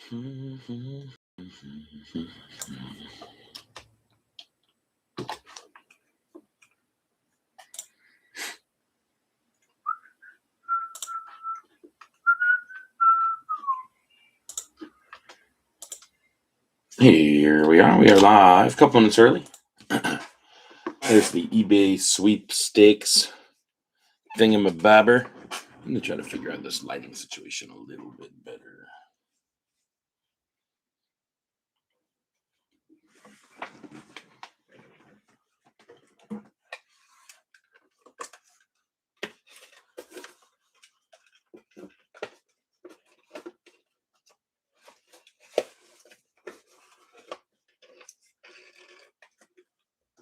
Here we are. We are live. A couple minutes early. There's the eBay sweepstakes thingamabobber. I'm going to try to figure out this lighting situation a little bit better.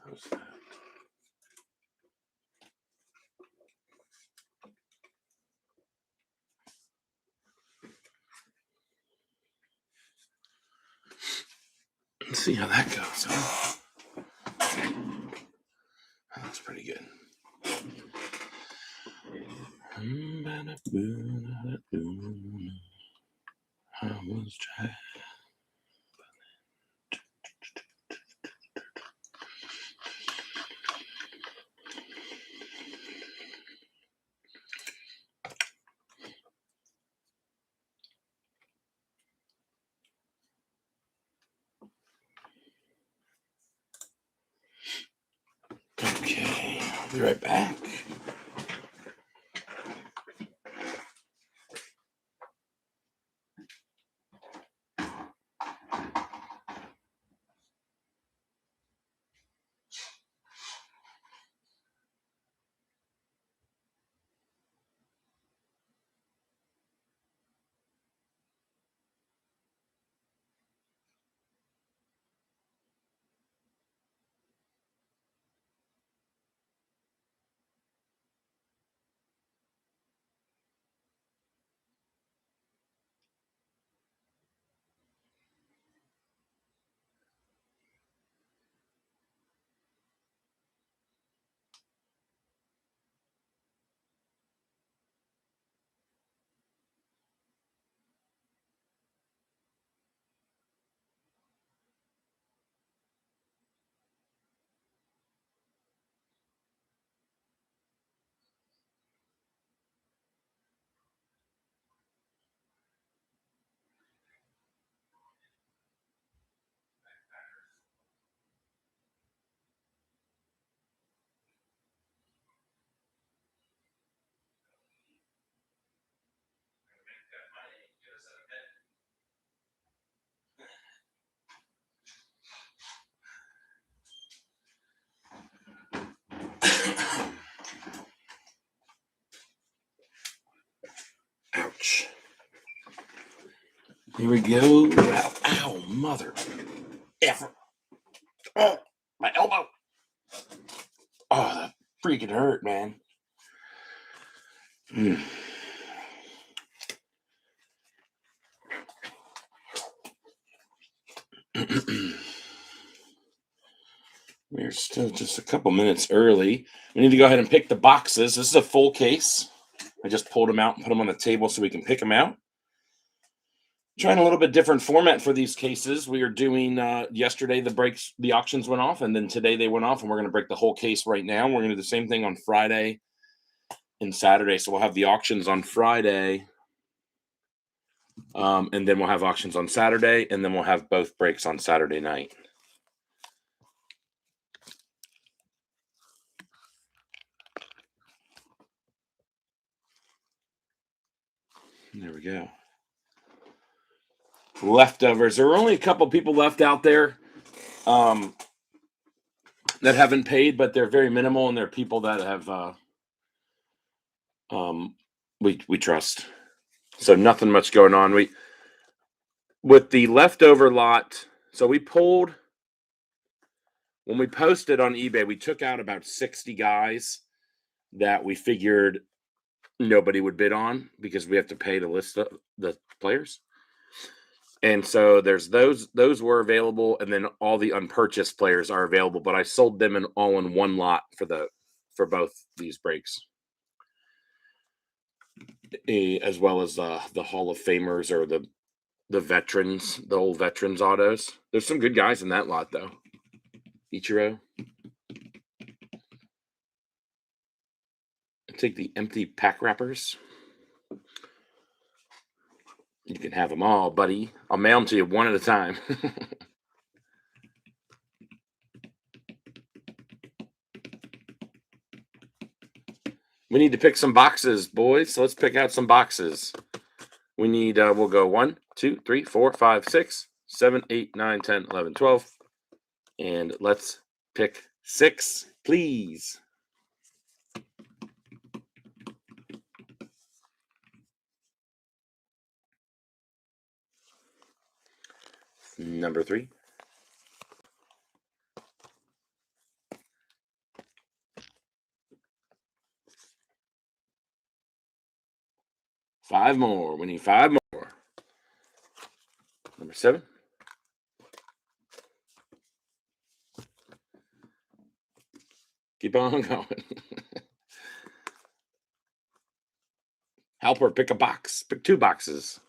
How's that? Let's see how that goes. Huh? That's pretty good. I was trying. Okay, I'll be right back. Ouch. Here we go. Ow, ow, mother effer. Oh, my elbow. Oh, that freaking hurt, man. We're still just a couple minutes early. We need to go ahead and pick the boxes. This is a full case. I just pulled them out and put them on the table so we can pick them out. Trying a little bit different format for these cases. We are doing yesterday the auctions went off, and then today they went off, and we're going to break the whole case right now. We're going to do the same thing on Friday and Saturday. So we'll have the auctions on Friday, and then we'll have auctions on Saturday, and then we'll have both breaks on Saturday night. There we go. Leftovers. There are only a couple people left out there that haven't paid, but they're very minimal, and they're people that have we trust. So nothing much going on. With the leftover lot, so we pulled when we posted on eBay, we took out about 60 guys that we figured nobody would bid on because we have to pay to list the players. And so there's those were available, and then all the unpurchased players are available, but I sold them all in one lot for both these breaks. As well as the Hall of Famers or the the veterans, the old veterans autos. There's some good guys in that lot, though. Ichiro. Take the empty pack wrappers. You can have them all, buddy. I'll mail them to you one at a time. We need to pick some boxes, boys. So let's pick out some boxes. We need, we'll go 1, 2, 3, 4, 5, 6, 7, 8, 9, 10, 11, 12. And let's pick 6, please. Number 3. Five more. We need 5 more. Number 7. Keep on going. Help her pick a box. Pick 2 boxes.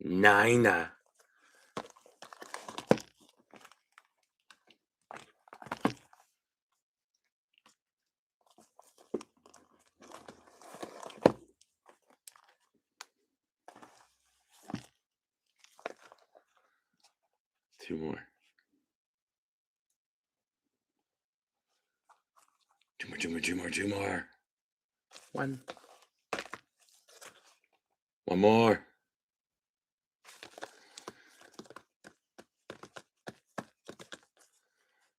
9. 2 more. 2 more, 2 more, 2 more, 2 more. 1. 1 more.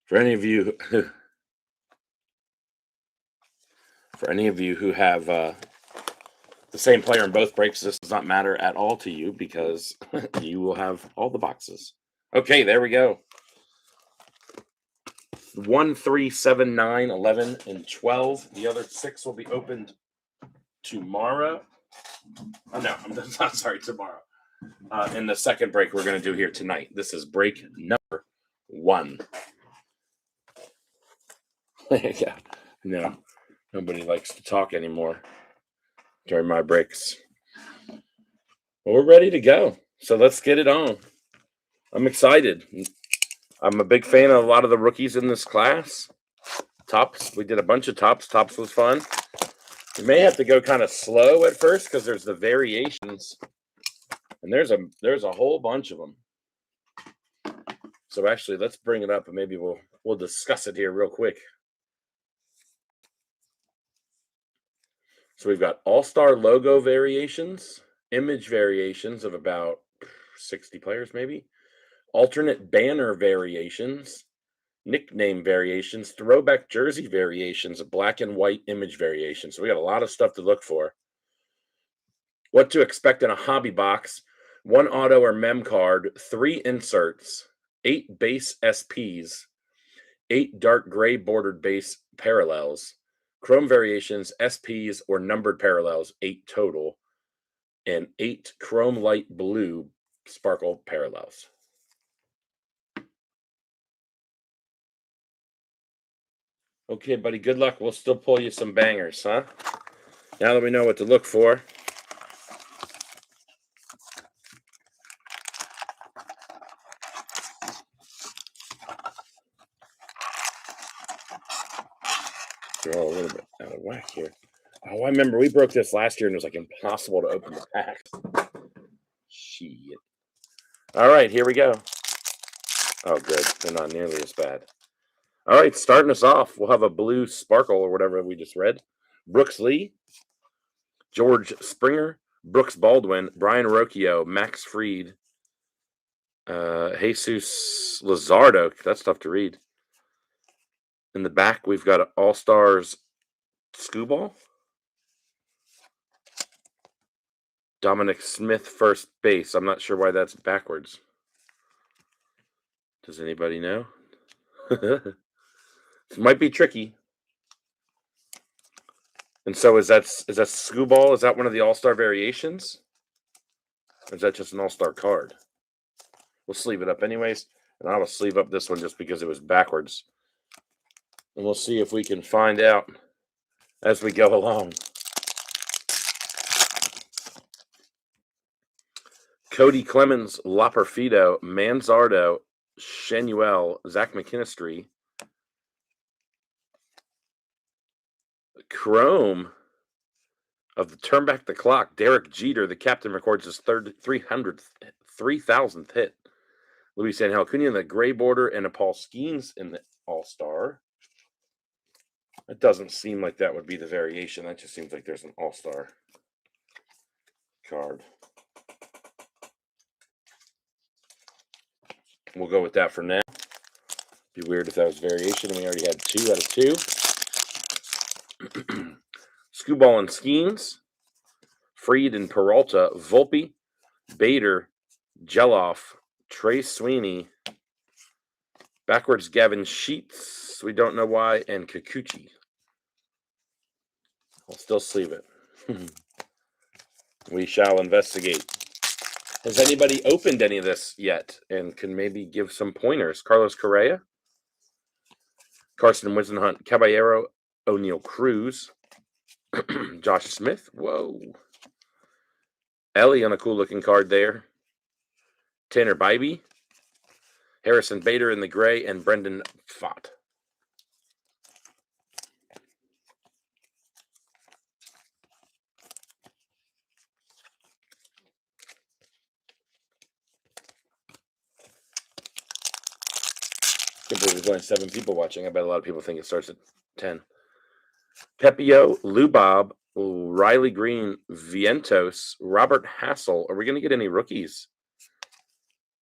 For any of you who have the same player in both breaks, this does not matter at all to you because you will have all the boxes. Okay, there we go. 1, 3, 7, 9, 11, and 12. The other 6 will be opened tomorrow. Oh, no, I'm not sorry, tomorrow. In the second break we're going to do here tonight. This is break number 1. Yeah, no, nobody likes to talk anymore during my breaks. Well, we're ready to go. So let's get it on. I'm excited. I'm a big fan of a lot of the rookies in this class. Tops, we did a bunch of tops. Tops was fun. You may have to go kind of slow at first because there's the variations, and there's a whole bunch of them. So actually, let's bring it up and maybe we'll discuss it here real quick. So we've got all-star logo variations, image variations of about 60 players maybe, alternate banner variations, nickname variations, throwback jersey variations, black and white image variations. So we got a lot of stuff to look for. What to expect in a hobby box: 1 auto or mem card, 3 inserts, 8 base SPs, 8 dark gray bordered base parallels, chrome variations, SPs, or numbered parallels, 8 total, and 8 chrome light blue sparkle parallels. Okay, buddy, good luck. We'll still pull you some bangers, huh? Now that we know what to look for. Throw a little bit out of whack here. Oh, I remember we broke this last year and it was like impossible to open the packs. Shit. All right, here we go. Oh, good. They're not nearly as bad. All right, starting us off, we'll have a blue sparkle or whatever we just read. Brooks Lee, George Springer, Brooks Baldwin, Brian Rocchio, Max Fried, Jesus Luzardo. That's tough to read. In the back, we've got All-Stars Scooball. Dominic Smith, first base. I'm not sure why that's backwards. Does anybody know? It might be tricky. And so is that Scooball? Is that one of the All-Star variations? Or is that just an All-Star card? We'll sleeve it up anyways. And I will sleeve up this one just because it was backwards. And we'll see if we can find out as we go along. Cody Clemens, Loperfido, Manzardo, Shenuel, Zach McKinstry, Chrome of the Turn Back the Clock, Derek Jeter, the captain, records his 3,000th hit. Luis Angel Acuna in the gray border, and a Paul Skeens in the All-Star. It doesn't seem like that would be the variation. That just seems like there's an All-Star card. We'll go with that for now. Be weird if that was variation, and we already had 2 out of 2. Scooball and Skeens, Freed and Peralta, Volpe, Bader, Geloff, Trey Sweeney, backwards Gavin Sheets, we don't know why, and Kikuchi. I'll still sleeve it. We shall investigate. Has anybody opened any of this yet and can maybe give some pointers? Carlos Correa, Carson Wisenhunt, Caballero, O'Neal Cruz, Josh Smith. Whoa. Ellie on a cool looking card there. Tanner Bybee, Harrison Bader in the gray, and Brendan Pfaadt. I can't believe there's only 7 people watching. I bet a lot of people think it starts at 10. Pepio, Lubob, Riley Green, Vientos, Robert Hassel. Are we going to get any rookies?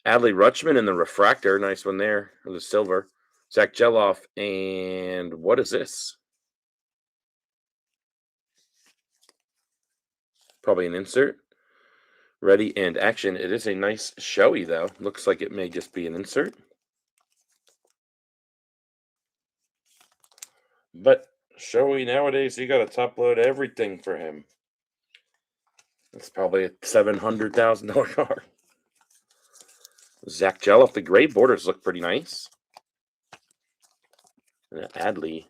Adley Rutschman in the refractor. Nice one there. Or the silver. Zach Geloff. And what is this? Probably an insert. Ready and action. It is a nice showy, though. Looks like it may just be an insert. But showy nowadays, you got to top load everything for him. It's probably a $700,000 card. Zach Geloff. The gray borders look pretty nice. And an Adley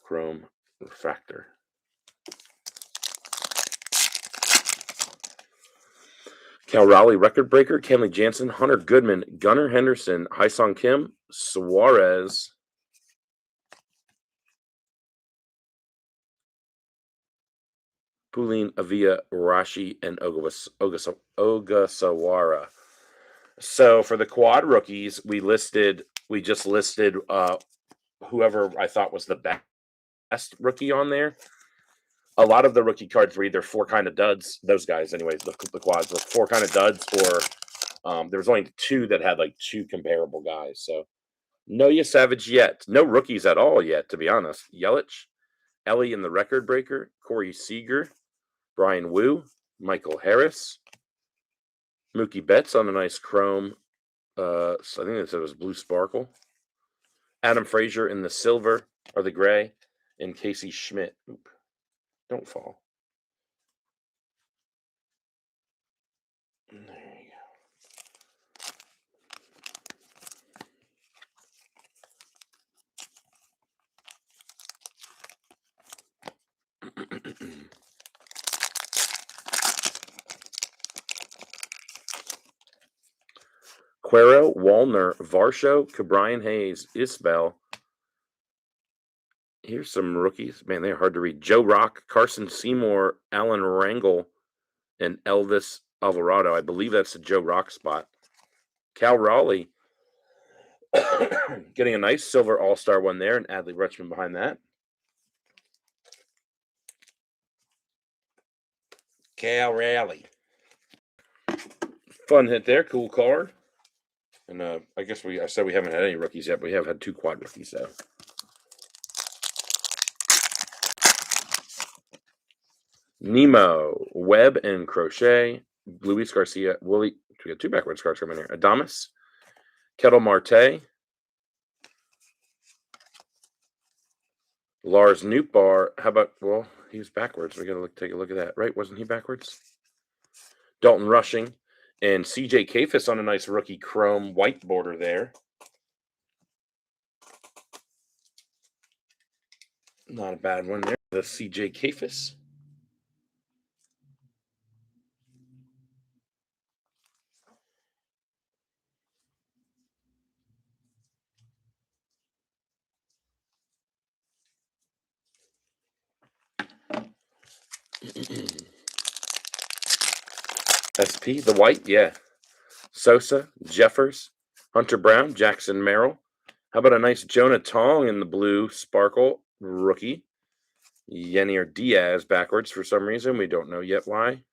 chrome refractor. Cal Raleigh record breaker, Kenley Jansen, Hunter Goodman, Gunnar Henderson, Hyesung Kim, Suarez, Pauline Avila, Rashi, and Ogasawara. So for the quad rookies, we just listed whoever I thought was the best rookie on there. A lot of the rookie cards were either 4 kind of duds. Those guys, anyways, the quads were 4 kind of duds, or there was only 2 that had like 2 comparable guys. So no Savage yet. No rookies at all yet, to be honest. Yelich, Ellie in the record breaker, Corey Seager, Brian Wu, Michael Harris, Mookie Betts on a nice chrome. So I think it was blue sparkle. Adam Frazier in the silver or the gray, and Casey Schmidt. Oop. Don't fall. There you go. Cuero, Wallner, Varsho, Cabrian Hayes, Isbell. Here's some rookies. Man, they're hard to read. Joe Rock, Carson Seymour, Alan Rangel, and Elvis Alvarado. I believe that's a Joe Rock spot. Cal Raleigh getting a nice silver all-star one there, and Adley Rutschman behind that. Cal Raleigh. Fun hit there. Cool card. And I guess I said we haven't had any rookies yet, but we have had 2 quad rookies, though. Nemo, Webb and Crochet, Luis Garcia, Willie. We got 2 backwards cards coming here. Adamas, Kettle Marte, Lars Nootbaar. How about, well, he was backwards. We got to take a look at that, right? Wasn't he backwards? Dalton Rushing, and CJ Kafis on a nice rookie chrome white border there. Not a bad one there. The CJ Kafis. SP, the white, yeah. Sosa, Jeffers, Hunter Brown, Jackson Merrill. How about a nice Jonah Tong in the blue sparkle rookie? Yenier Diaz backwards for some reason. We don't know yet why.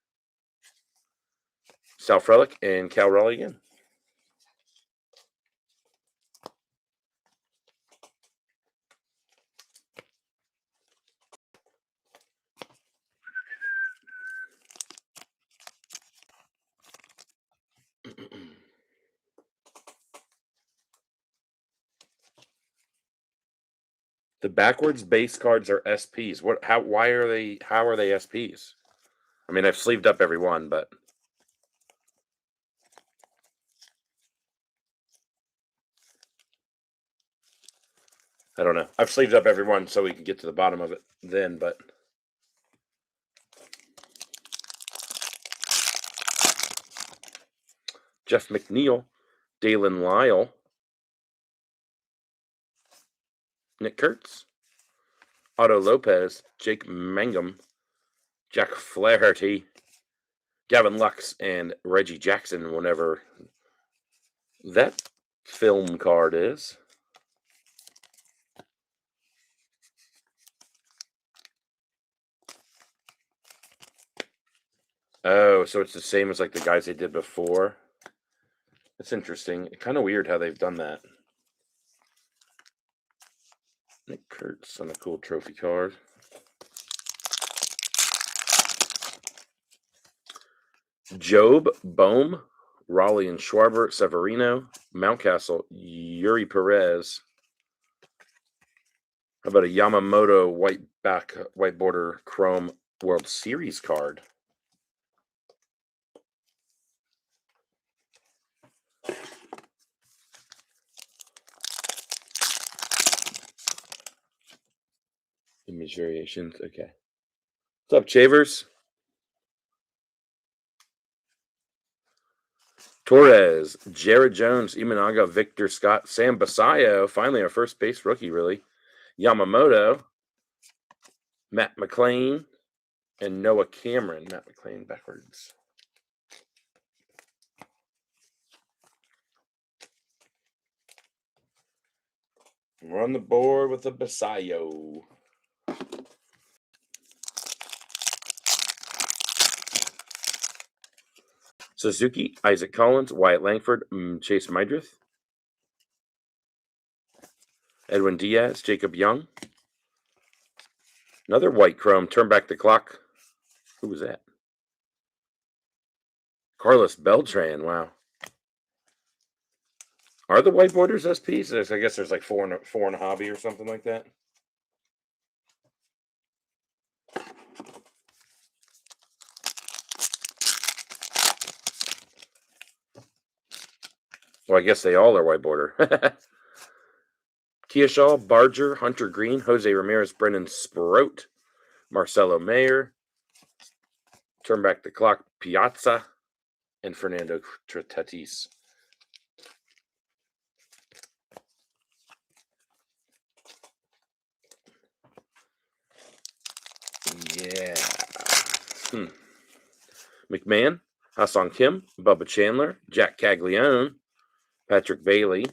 Sal Frelick and Cal Raleigh again. The backwards base cards are SPs. Why are they, how are they SPs? I mean, I've sleeved up every one, but I don't know. I've sleeved up every one so we can get to the bottom of it then, but Jeff McNeil, Dalen Lyle, Nick Kurtz, Otto Lopez, Jake Mangum, Jack Flaherty, Gavin Lux, and Reggie Jackson, whenever that film card is. Oh, so it's the same as like the guys they did before. That's interesting. Kind of weird how they've done that. Nick Kurtz on a cool trophy card. Job, Bohm, Raleigh and Schwarber, Severino, Mountcastle, Yuri Perez. How about a Yamamoto white border chrome World Series card? Image variations. Okay. What's up, Chavers? Torres, Jared Jones, Imanaga, Victor Scott, Sam Basayo. Finally, our first base rookie, really. Yamamoto, Matt McLean, and Noah Cameron. Matt McLean backwards. We're on the board with the Basayo. Suzuki, Isaac Collins, Wyatt Langford, Chase Mydrith, Edwin Diaz, Jacob Young. Another white chrome. Turn back the clock. Who was that? Carlos Beltran. Wow. Are the white borders SPs? I guess there's like four in a hobby or something like that. Well, I guess they all are white border. Kearshaw, Barger, Hunter Green, Jose Ramirez, Brennan Sproat, Marcelo Mayer, turn back the clock, Piazza, and Fernando Tatis. Yeah. McMahon, Ha-Sung Kim, Bubba Chandler, Jack Caglione, Patrick Bailey.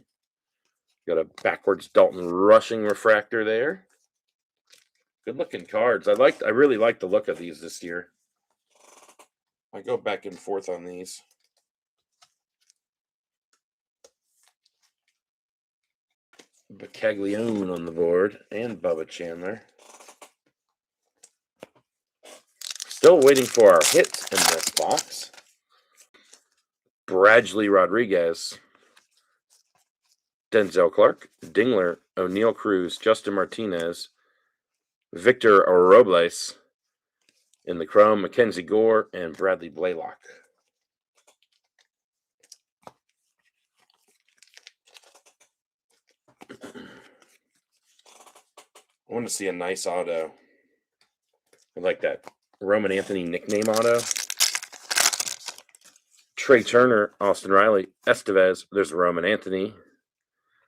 Got a backwards Dalton Rushing refractor there. Good looking cards. I really like the look of these this year. I go back and forth on these. Caglione on the board and Bubba Chandler. Still waiting for our hits in this box. Bradley Rodriguez, Denzel Clark, Dingler, O'Neill Cruz, Justin Martinez, Victor Robles in the chrome, Mackenzie Gore, and Bradley Blaylock. I want to see a nice auto. I like that Roman Anthony nickname auto. Trey Turner, Austin Riley, Estevez. There's Roman Anthony.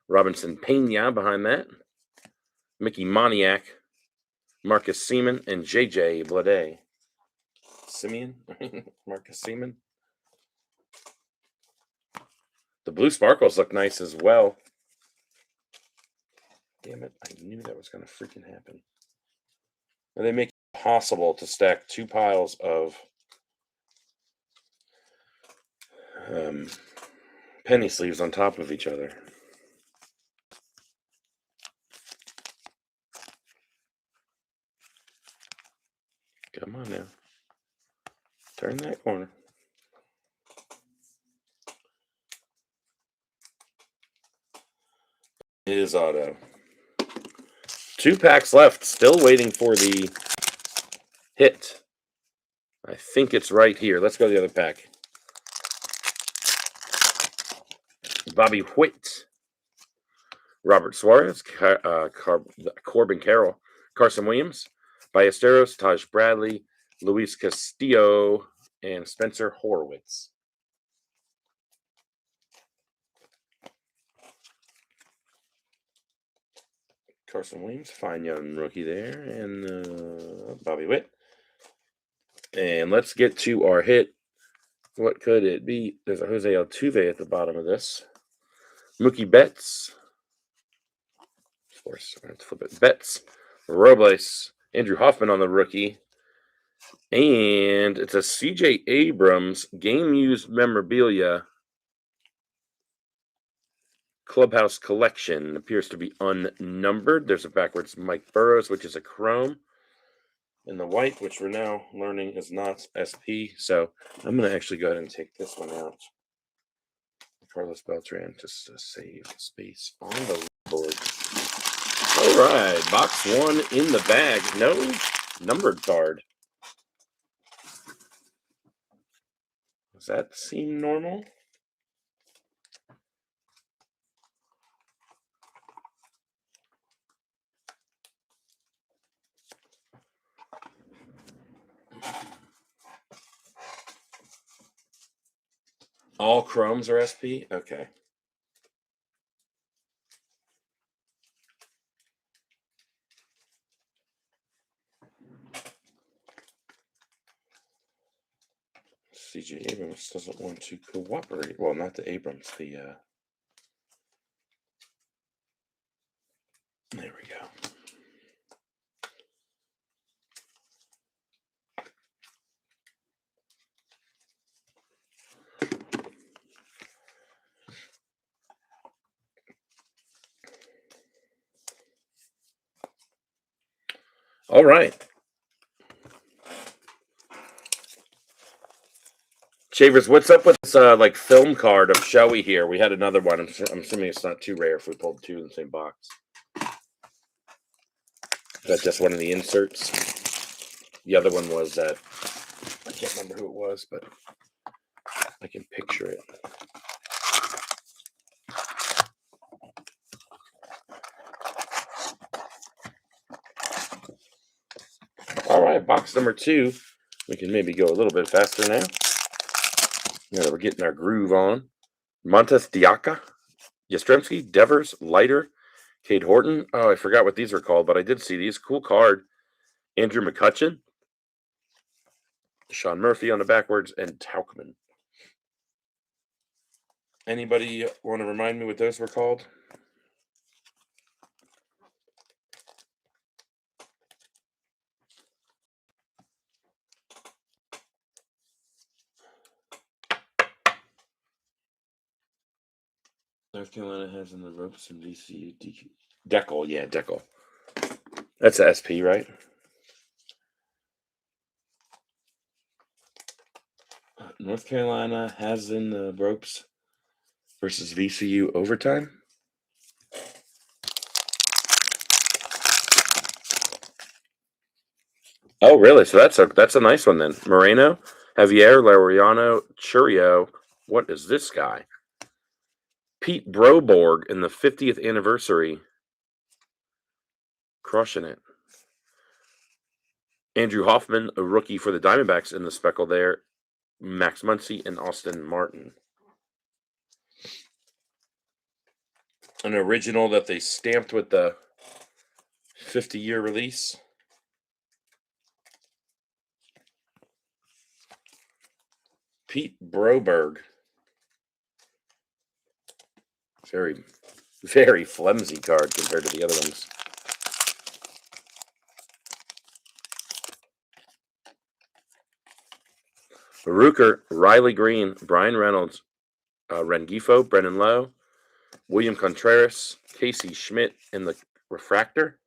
Robinson Pena behind that. Mickey Moniak, Marcus Seaman, and JJ Bleday. Simeon, Marcus Seaman. The blue sparkles look nice as well. Damn it, I knew that was going to freaking happen. And they make it possible to stack two piles of penny sleeves on top of each other. Come on now. Turn that corner. It is auto. 2 packs left. Still waiting for the hit. I think it's right here. Let's go to the other pack. Bobby Witt. Robert Suarez. Corbin Carroll. Carson Williams. Ballesteros. Taj Bradley. Luis Castillo. And Spencer Horwitz. Carson Williams, fine young rookie there, and Bobby Witt. And let's get to our hit. What could it be? There's a Jose Altuve at the bottom of this. Mookie Betts. Of course, I have to flip it. Betts. Robles. Andrew Hoffman on the rookie. And it's a CJ Abrams game-used memorabilia Clubhouse collection. Appears to be unnumbered. There's a backwards Mike Burrows, which is a chrome. And the white, which we're now learning is not SP. So I'm going to actually go ahead and take this one out. Carlos Beltran, just to save space on the board. All right, box 1 in the bag. No numbered card. Does that seem normal? All chromes are SP? Okay. CJ Abrams doesn't want to cooperate. Well, not the Abrams, the there we go. All right. Shavers, what's up with this like film card of Shoei here? We had another one. I'm assuming it's not too rare if we pulled 2 in the same box. Is that just one of the inserts? The other one was that I can't remember who it was, but I can picture it. All right, box number 2. We can maybe go a little bit faster now. Now that we're getting our groove on. Montes Diaca, Yastrzemski, Devers, Leiter, Cade Horton. Oh, I forgot what these are called, but I did see these. Cool card. Andrew McCutchen, Sean Murphy on the backwards, and Tauchman. Anybody want to remind me what those were called? North Carolina has in the ropes and VCU. Deckel, yeah, Deckel. That's a SP, right? North Carolina has in the ropes versus VCU overtime. Oh, really? So that's a nice one then. Moreno, Javier, Laureano, Churio. What is this guy? Pete Broborg in the 50th anniversary. Crushing it. Andrew Hoffman, a rookie for the Diamondbacks in the speckle there. Max Muncy and Austin Martin. An original that they stamped with the 50-year release. Pete Broberg. Very, very flimsy card compared to the other ones. Rooker, Riley Green, Brian Reynolds, Rengifo, Brennan Lowe, William Contreras, Casey Schmidt in the refractor.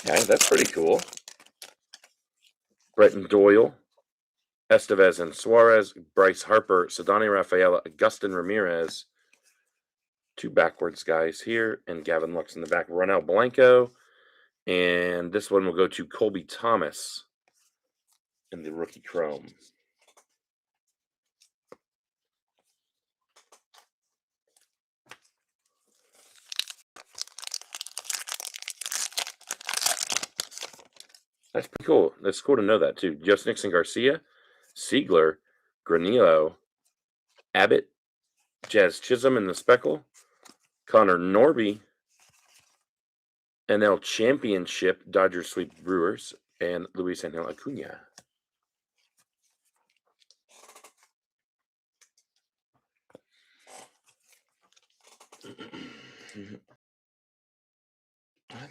Okay, that's pretty cool. Bretton Doyle, Estevez and Suarez, Bryce Harper, Sedani Rafaela, Augustin Ramirez. Two backwards guys here, and Gavin Lux in the back. Ronel Blanco, and this one will go to Colby Thomas in the rookie chrome. That's pretty cool. That's cool to know that too. Just Nixon Garcia, Siegler, Granillo, Abbott, Jazz Chisholm in the speckle, Connor Norby, NL Championship, Dodgers sweep Brewers, and Luis Angel Acuna.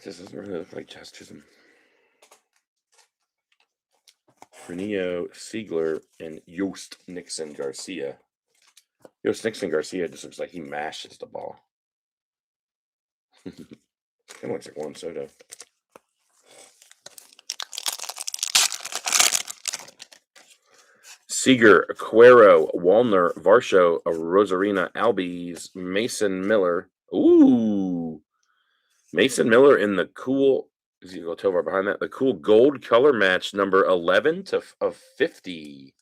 This doesn't really look like Jazz Chisholm. Granillo, Siegler, and Yost Nixon Garcia. Yost Nixon Garcia just looks like he mashes the ball. Kind of looks like Juan Soto. Seager, Aquero, Wallner, Varsho, Rosarina, Albies, Mason Miller. Ooh. Mason Miller in the cool, is he go Tovar behind that? The cool gold color match number 11 of 50.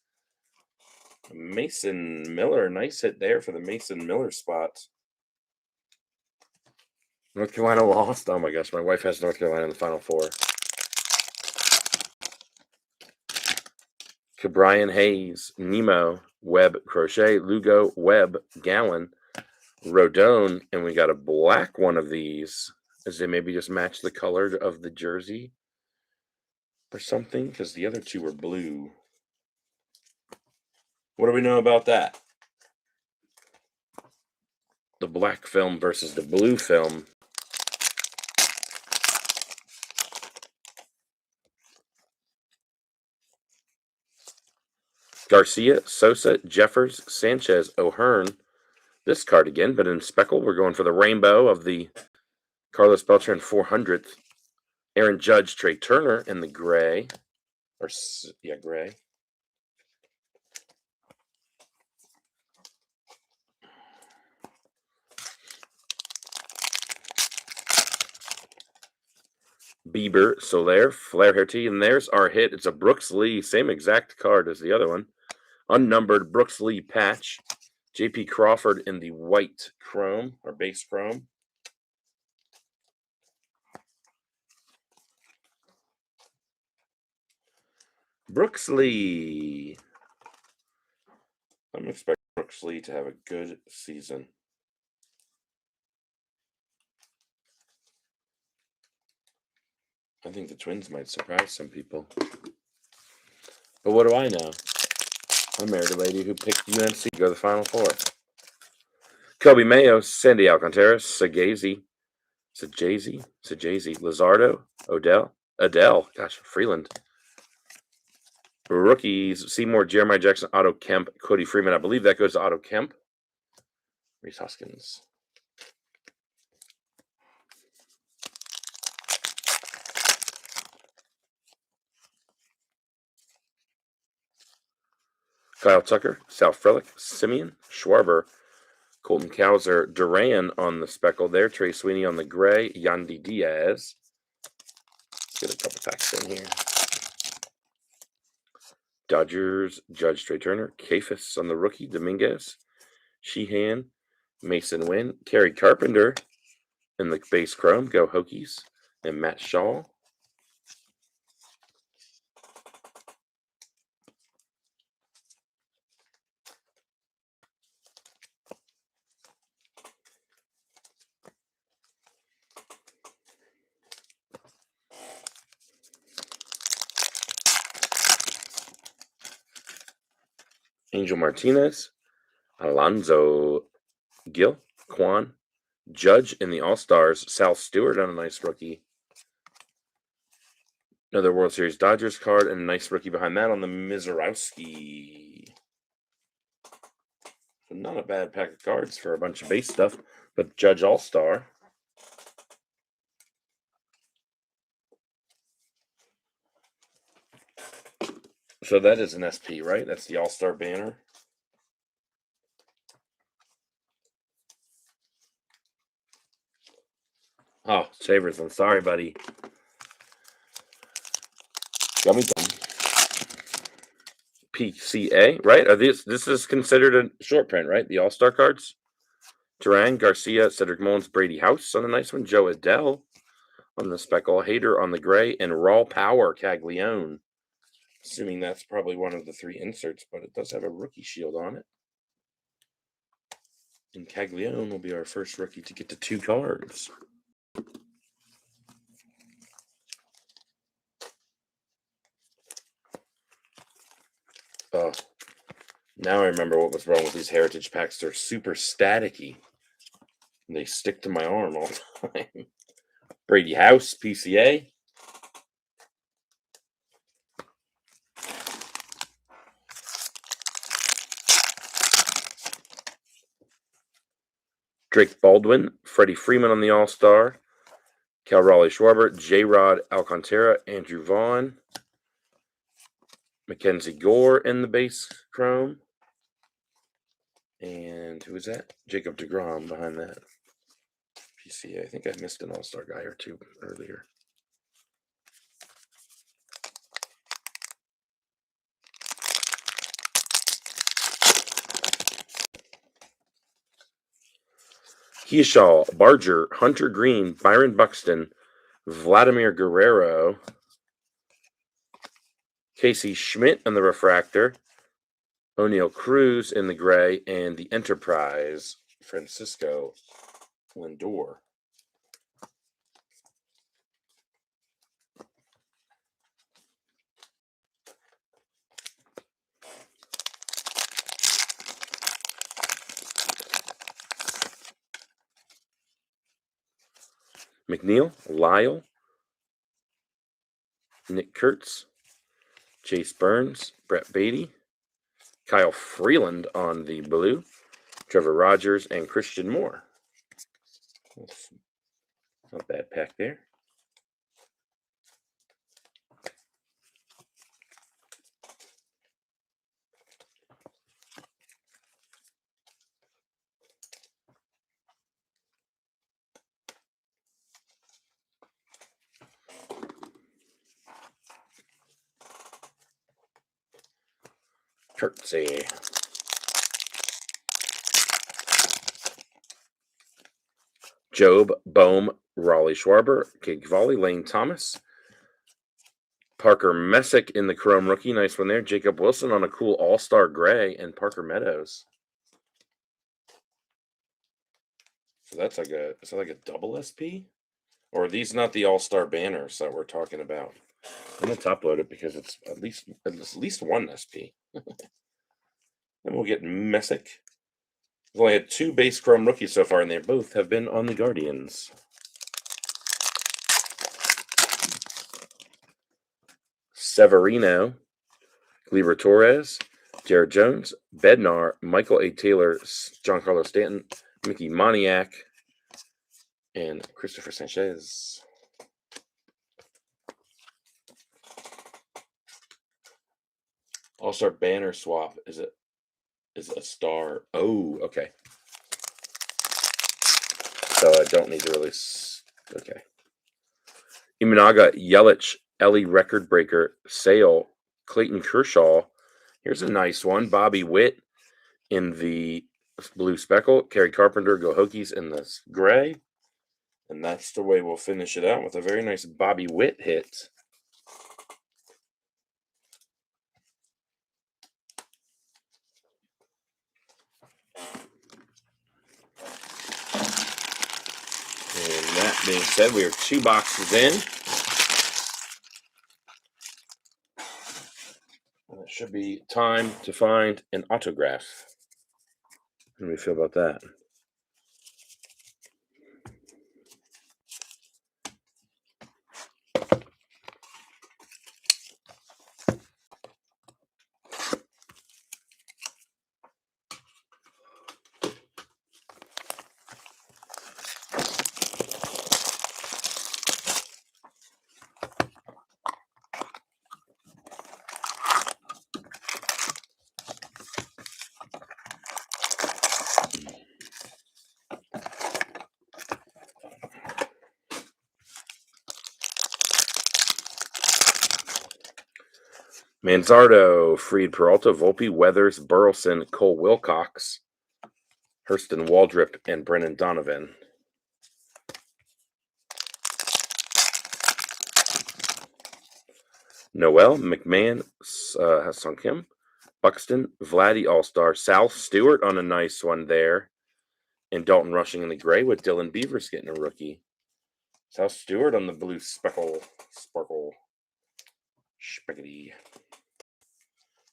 Mason Miller, nice hit there for the Mason Miller spot. North Carolina lost. Oh my gosh, my wife has North Carolina in the Final Four. Cabrian Hayes, Nemo, Webb, Crochet, Lugo, Webb, Gallen, Rodone, and we got a black one of these. As they maybe just match the color of the jersey or something, because the other two were blue. What do we know about that? The black film versus the blue film. Garcia, Sosa, Jeffers, Sanchez, O'Hearn. This card again, but in speckle, we're going for the rainbow of the Carlos Beltran 400th. Aaron Judge, Trey Turner in the gray. Gray. Bieber, Soler, Flaherty, and there's our hit. It's a Brooks Lee, same exact card as the other one. Unnumbered Brooks Lee patch. J.P. Crawford in the white chrome, or base chrome. Brooks Lee. I'm expecting Brooks Lee to have a good season. I think the Twins might surprise some people. But what do I know? I married a lady who picked UNC to go to the Final Four. Kobe Mayo, Sandy Alcantara, Sajazi, Lizardo, Adele, Freeland. Rookies, Seymour, Jeremiah Jackson, Otto Kemp, Cody Freeman. I believe that goes to Otto Kemp. Reese Hoskins. Kyle Tucker, Sal Frelick, Simeon, Schwarber, Colton Cowser, Duran on the speckle there, Trey Sweeney on the gray, Yandy Diaz. Let's get a couple packs in here. Dodgers, Judge Trey Turner, Kafis on the rookie, Dominguez, Sheehan, Mason Wynn, Kerry Carpenter in the base chrome, go Hokies, and Matt Shaw. Angel Martinez, Alonzo Gil, Quan, Judge in the All-Stars, Sal Stewart on a nice rookie. Another World Series Dodgers card, and a nice rookie behind that on the Mizorowski. So not a bad pack of cards for a bunch of base stuff, but Judge All-Star. So that is an SP, right? That's the All-Star banner. Oh, Shavers, I'm sorry, buddy. Gummy gum. PCA, right? This is considered a short print, right? The All-Star cards. Duran, Garcia, Cedric Mullins, Brady House on a nice one. Joe Adell on the speckle. Hader on the gray. And Raw Power, Caglione. Assuming that's probably one of the 3 inserts, but it does have a rookie shield on it. And Caglione will be our first rookie to get to 2 cards. Oh, now I remember what was wrong with these Heritage packs. They're super staticky. And they stick to my arm all the time. Brady House, PCA. Drake Baldwin, Freddie Freeman on the All-Star. Cal Raleigh Schwarber, J-Rod Alcantara, Andrew Vaughn. Mackenzie Gore in the base chrome. And who is that? Jacob deGrom behind that. PCA. I think I missed an All-Star guy or 2 earlier. Keyshaw, Barger, Hunter Green, Byron Buxton, Vladimir Guerrero, Casey Schmidt on the refractor, O'Neill Cruz in the gray, and the Enterprise, Francisco Lindor. McNeil, Lyle, Nick Kurtz, Chase Burns, Brett Beatty, Kyle Freeland on the blue, Trevor Rogers, and Christian Moore. Not a bad pack there. Curtsy. Job, Bohm, Raleigh Schwarber, Kig Volley, Lane Thomas, Parker Messick in the chrome rookie, nice one there. Jacob Wilson on a cool All-Star gray, and Parker Meadows. So that's like a, is that like a double SP? Or are these not the All-Star banners that we're talking about? I'm gonna top load it because it's at least 1 SP. Then we'll get Messick. We've only had 2 base chrome rookies so far, and they both have been on the Guardians. Severino, Gleyber Torres, Jared Jones, Bednar, Michael A. Taylor, Giancarlo Stanton, Mickey Moniak, and Christopher Sanchez. All-Star banner swap. Is it a star? Oh, okay. So I don't need to really. Okay. Imanaga, Yelich, Ellie Record Breaker, Sale, Clayton Kershaw. Here's a nice one. Bobby Witt in the blue speckle. Kerry Carpenter, Go Hokies in the gray. And that's the way we'll finish it out with a very nice Bobby Witt hit. And that being said, we are 2 boxes in. And it should be time to find an autograph. How do we feel about that? Manzardo, Fried, Peralta, Volpe, Weathers, Burleson, Cole Wilcox, Hurston Waldrip, and Brennan Donovan. Noel, McMahon, Sung Kim, Buxton, Vladdy All-Star, Sal Stewart on a nice one there, and Dalton Rushing in the gray with Dylan Beavers getting a rookie. Sal Stewart on the blue sparkle. Spaghetti.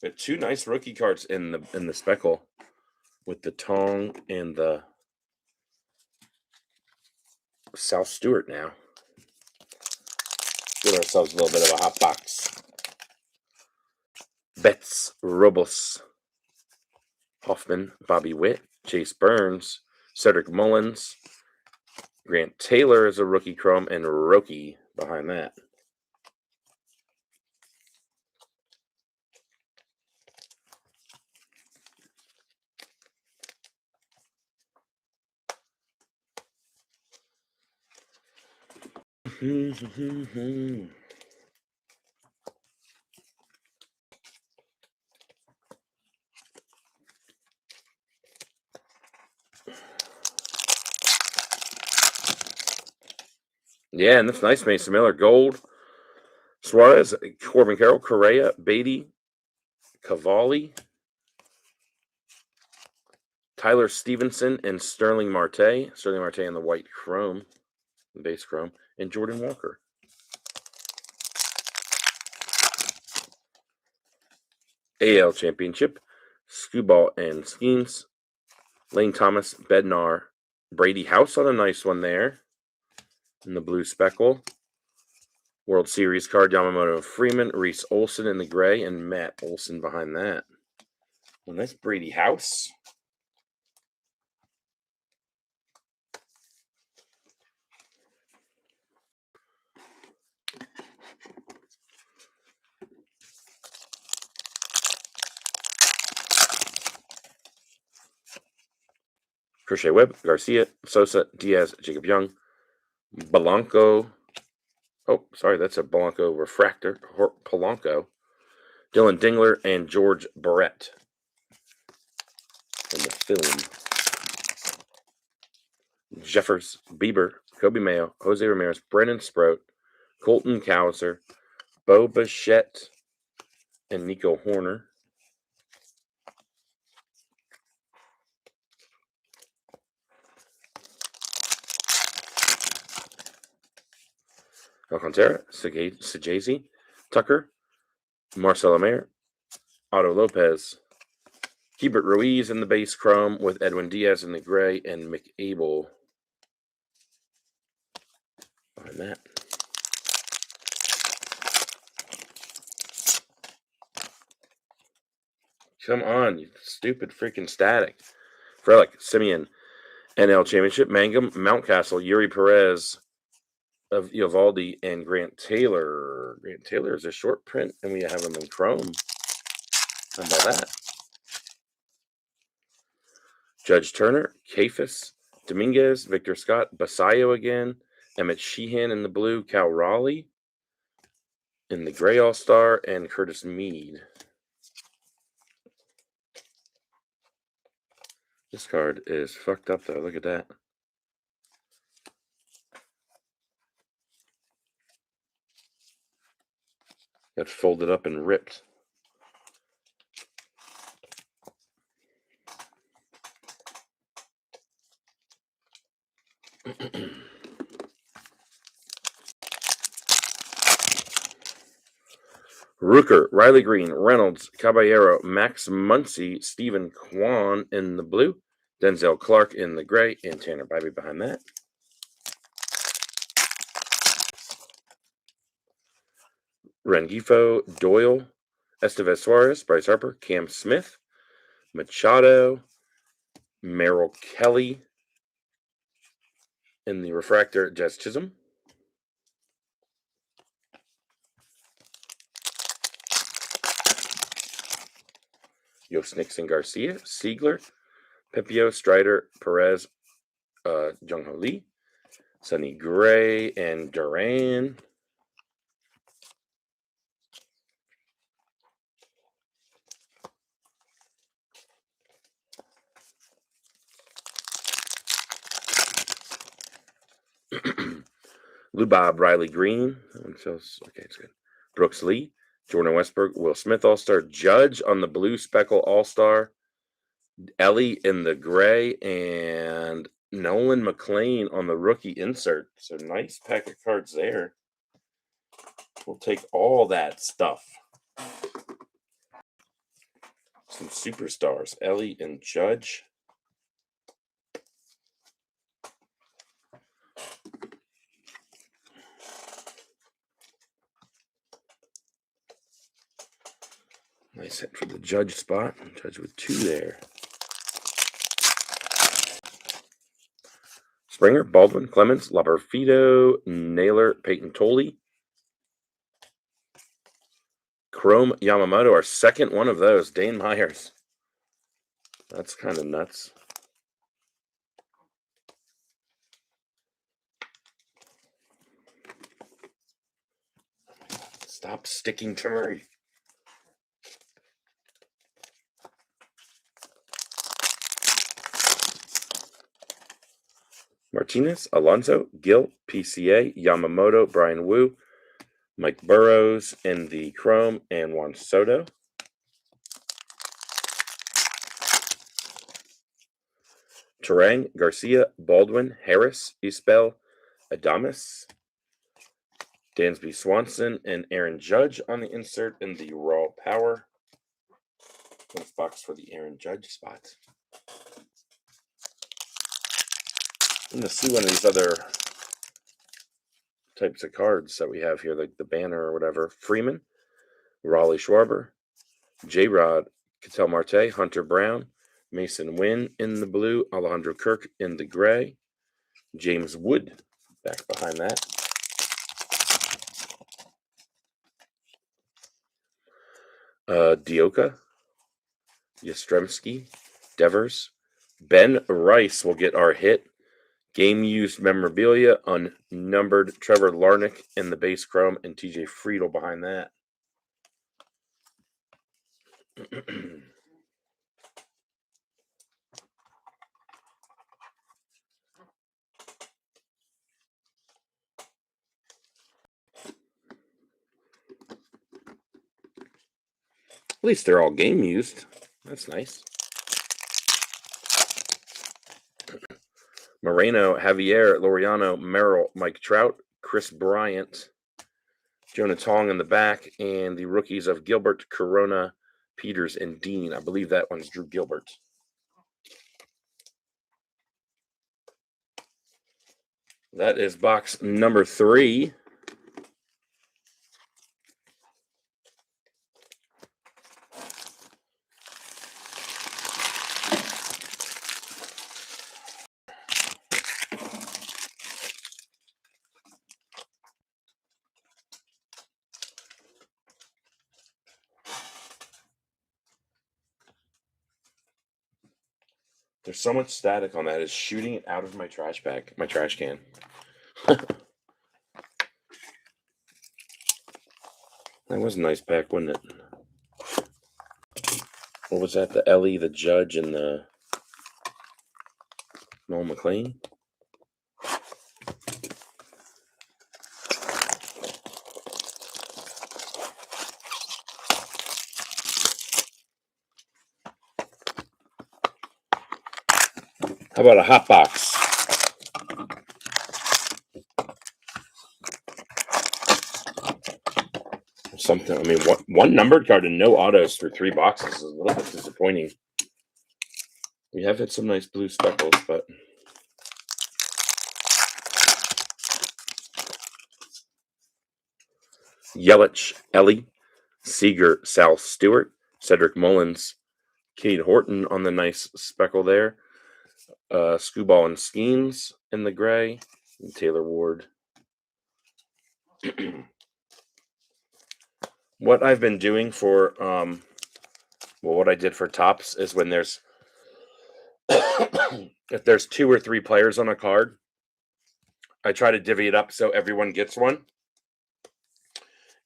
We have two nice rookie cards in the speckle with the Tong and the Sal Stewart now. Give ourselves a little bit of a hot box. Betts, Robos, Hoffman, Bobby Witt, Chase Burns, Cedric Mullins, Grant Taylor is a rookie chrome, and Roki behind that. Yeah, and that's nice. Mason Miller, gold. Suarez, Corbin Carroll, Correa, Beatty, Cavalli, Tyler Stevenson, and Sterling Marte. Sterling Marte in the white chrome, the base chrome, and Jordan Walker. AL Championship, Skubal and Skeens, Lane Thomas, Bednar, Brady House on a nice one there in the blue speckle. World Series card, Yamamoto Freeman, Reese Olson in the gray, and Matt Olson behind that. Well, that's Brady House. Crochet Webb, Garcia, Sosa, Diaz, Jacob Young, Polanco. Oh, sorry, that's a Polanco refractor. Polanco. Dylan Dingler and George Barrett in the film. Jeffers, Bieber, Kobe Mayo, Jose Ramirez, Brennan Sprout, Colton Cowser, Bo Bichette, and Nico Horner. Alcantara, Sajazi, Tucker, Marcelo Mayer, Otto Lopez, Hebert Ruiz in the base chrome with Edwin Diaz in the gray, and McAble behind that. Come on, you stupid freaking static. Frelick, Simeon, NL Championship, Mangum, Mountcastle, Yuri Perez of Eovaldi, and Grant Taylor. Grant Taylor is a short print, and we have him in chrome. How about that? Judge Turner, Kafis, Dominguez, Victor Scott, Basayo again, Emmett Sheehan in the blue, Cal Raleigh in the gray all-star, and Curtis Mead. This card is fucked up, though. Look at that. Got folded up and ripped. Rooker, Riley Green, Reynolds, Caballero, Max Muncy, Stephen Kwan in the blue, Denzel Clark in the gray, and Tanner Bybee behind that. Rengifo, Doyle, Estevez Suarez, Bryce Harper, Cam Smith, Machado, Merrill Kelly in the refractor, Jazz Chisholm. Yost Nixon Garcia, Siegler, Pepio, Strider, Perez, Jung-Ho Lee, Sonny Gray, and Duran. Lou Bob, Riley Green. Okay, it's good. Brooks Lee, Jordan Westbrook, Will Smith All-Star, Judge on the blue speckle All-Star, Ellie in the gray, and Nolan McLean on the rookie insert. So nice pack of cards there. We'll take all that stuff. Some superstars, Ellie and Judge. Nice hit for the Judge spot. Judge with 2 there. Springer, Baldwin, Clemens, Labarfido, Naylor, Peyton Tolley. Chrome Yamamoto, our second one of those. Dane Myers. That's kind of nuts. Stop sticking to Murray. Martinez, Alonso, Gill, PCA, Yamamoto, Brian Wu, Mike Burrows in the Chrome, and Juan Soto. Terang, Garcia, Baldwin, Harris, Isbell, Adames, Dansby Swanson, and Aaron Judge on the insert in the Raw Power. One box for the Aaron Judge spot. I'm going to see one of these other types of cards that we have here, like the banner or whatever. Freeman, Raleigh Schwarber, J-Rod, Ketel Marte, Hunter Brown, Mason Wynn in the blue, Alejandro Kirk in the gray, James Wood back behind that. Dioka, Yastrzemski, Devers, Ben Rice will get our hit. Game used memorabilia, unnumbered Trevor Larnach in the base chrome, and TJ Friedel behind that. At least they're all game used. That's nice. Moreno, Javier, Laureano, Merrill, Mike Trout, Chris Bryant, Jonah Tong in the back, and the rookies of Gilbert, Corona, Peters, and Dean. I believe that one's Drew Gilbert. That is box number 3. There's so much static on that. It's shooting it out of my trash can. That was a nice pack, wasn't it? What was that? The Ellie, the Judge, and the Noel McLean? How about a hot box? something. I mean, one numbered card and no autos for 3 boxes is a little bit disappointing. We have had some nice blue speckles, but Yelich, Ellie, Seager, Sal Stewart, Cedric Mullins, Cade Horton on the nice speckle there. Screwball and Skeens in the gray, and Taylor Ward. What I've been doing for, what I did for Topps is when there's, if there's 2 or 3 players on a card, I try to divvy it up so everyone gets one.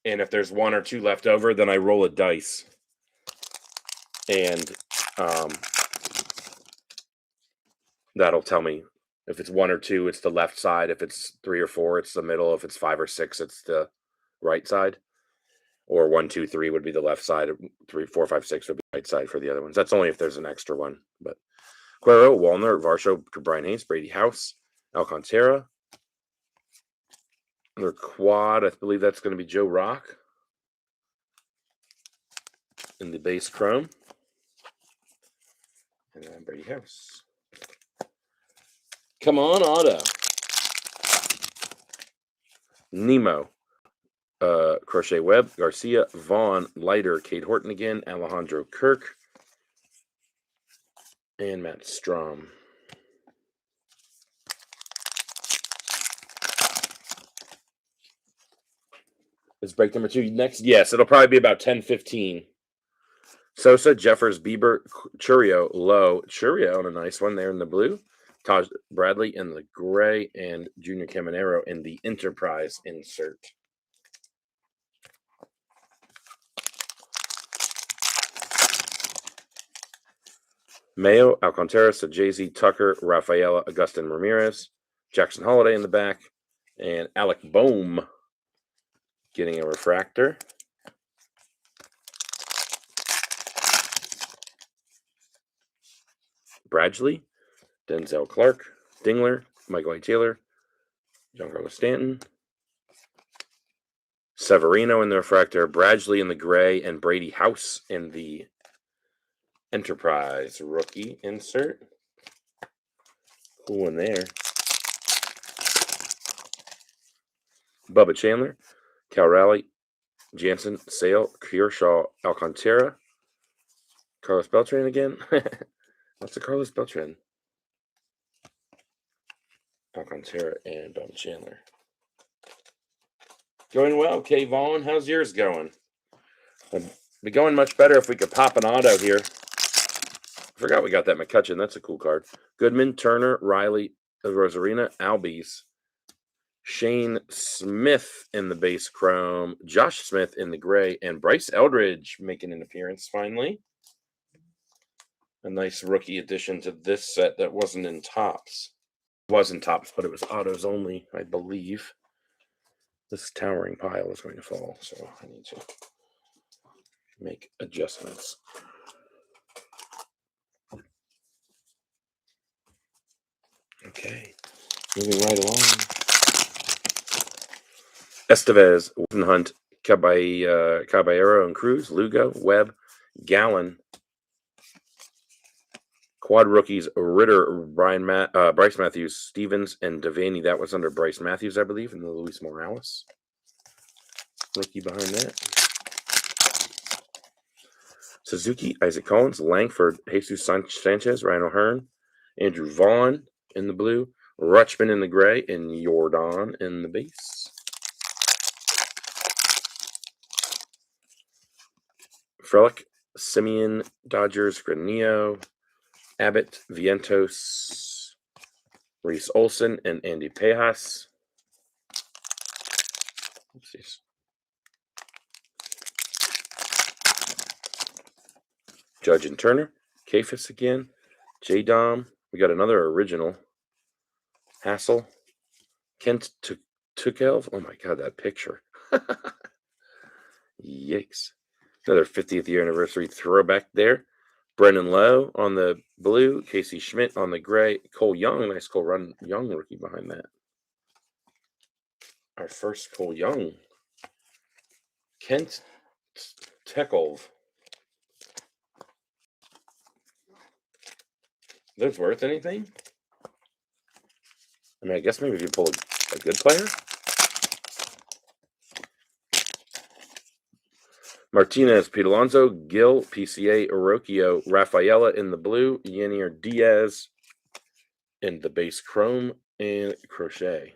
And if there's 1 or 2 left over, then I roll a dice. And that'll tell me if it's 1 or 2, it's the left side. If it's 3 or 4, it's the middle. If it's 5 or 6, it's the right side. Or 1, 2, 3 would be the left side. 3, 4, 5, 6 would be the right side for the other ones. That's only if there's an extra one. But Guerrero, Wallner, Varsho, Brian Hayes, Brady House, Alcantara. Another quad. I believe that's going to be Joe Rock in the base chrome. And then Brady House. Come on, auto. Nemo. Crochet Webb, Garcia, Vaughn, Leiter, Cade Horton again, Alejandro Kirk, and Matt Strom. Is break number 2 next? Yes, it'll probably be about 10:15. Sosa, Jeffers, Bieber, Churio, Lowe, Churio on a nice one there in the blue. Taj Bradley in the gray, and Junior Caminero in the Enterprise insert. Mayo, Alcantara, Sajazi, Tucker, Rafaela, Augustin Ramirez, Jackson Holiday in the back, and Alec Boehm getting a refractor. Bradley, Denzel Clark, Dingler, Michael A. Taylor, Giancarlo Stanton, Severino in the refractor, Bradley in the gray, and Brady House in the Enterprise rookie insert. Cool one there. Bubba Chandler, Cal Raleigh, Jansen, Sale, Kearshaw, Alcantara, Carlos Beltran again. What's the Carlos Beltran? Alcantara and Bubba Chandler. Going well, Kay Vaughn. How's yours going? It'd be going much better if we could pop an auto here. I forgot we got that McCutcheon. That's a cool card. Goodman, Turner, Riley, Rosarina, Albies, Shane Smith in the base chrome, Josh Smith in the gray, and Bryce Eldridge making an appearance finally. A nice rookie addition to this set that wasn't in Topps. It was in Topps, but it was autos only, I believe. This towering pile is going to fall, so I need to make adjustments. Okay, moving right along. Estevez, Hunt, Caballero and Cruz, Lugo, Webb, Gallen. Quad rookies, Ritter, Bryce Matthews, Stevens, and Devaney. That was under Bryce Matthews, I believe, and the Luis Morales. Rookie behind that. Suzuki, Isaac Collins, Langford, Jesus Sanchez, Ryan O'Hearn, Andrew Vaughn in the blue, Rutschman in the gray, and Jordan in the base. Frelick, Simeon, Dodgers, Granillo, Abbott, Vientos, Reese Olson, and Andy Pejas. Oopsies. Judge and Turner, Kafis again, J-Dom. We got another original. Hassel, Kent Tukelv. Oh my God, that picture. Yikes. Another 50th year anniversary throwback there. Brennan Lowe on the blue, Casey Schmidt on the gray, Cole Young, nice Cole Young rookie behind that. Our first Cole Young. Kent Tekov. Those worth anything? I mean, I guess maybe if you pull a good player. Martinez, Pete Alonso, Gil, PCA, Orocchio, Rafaela in the blue, Yanier Diaz in the base chrome, and Crochet.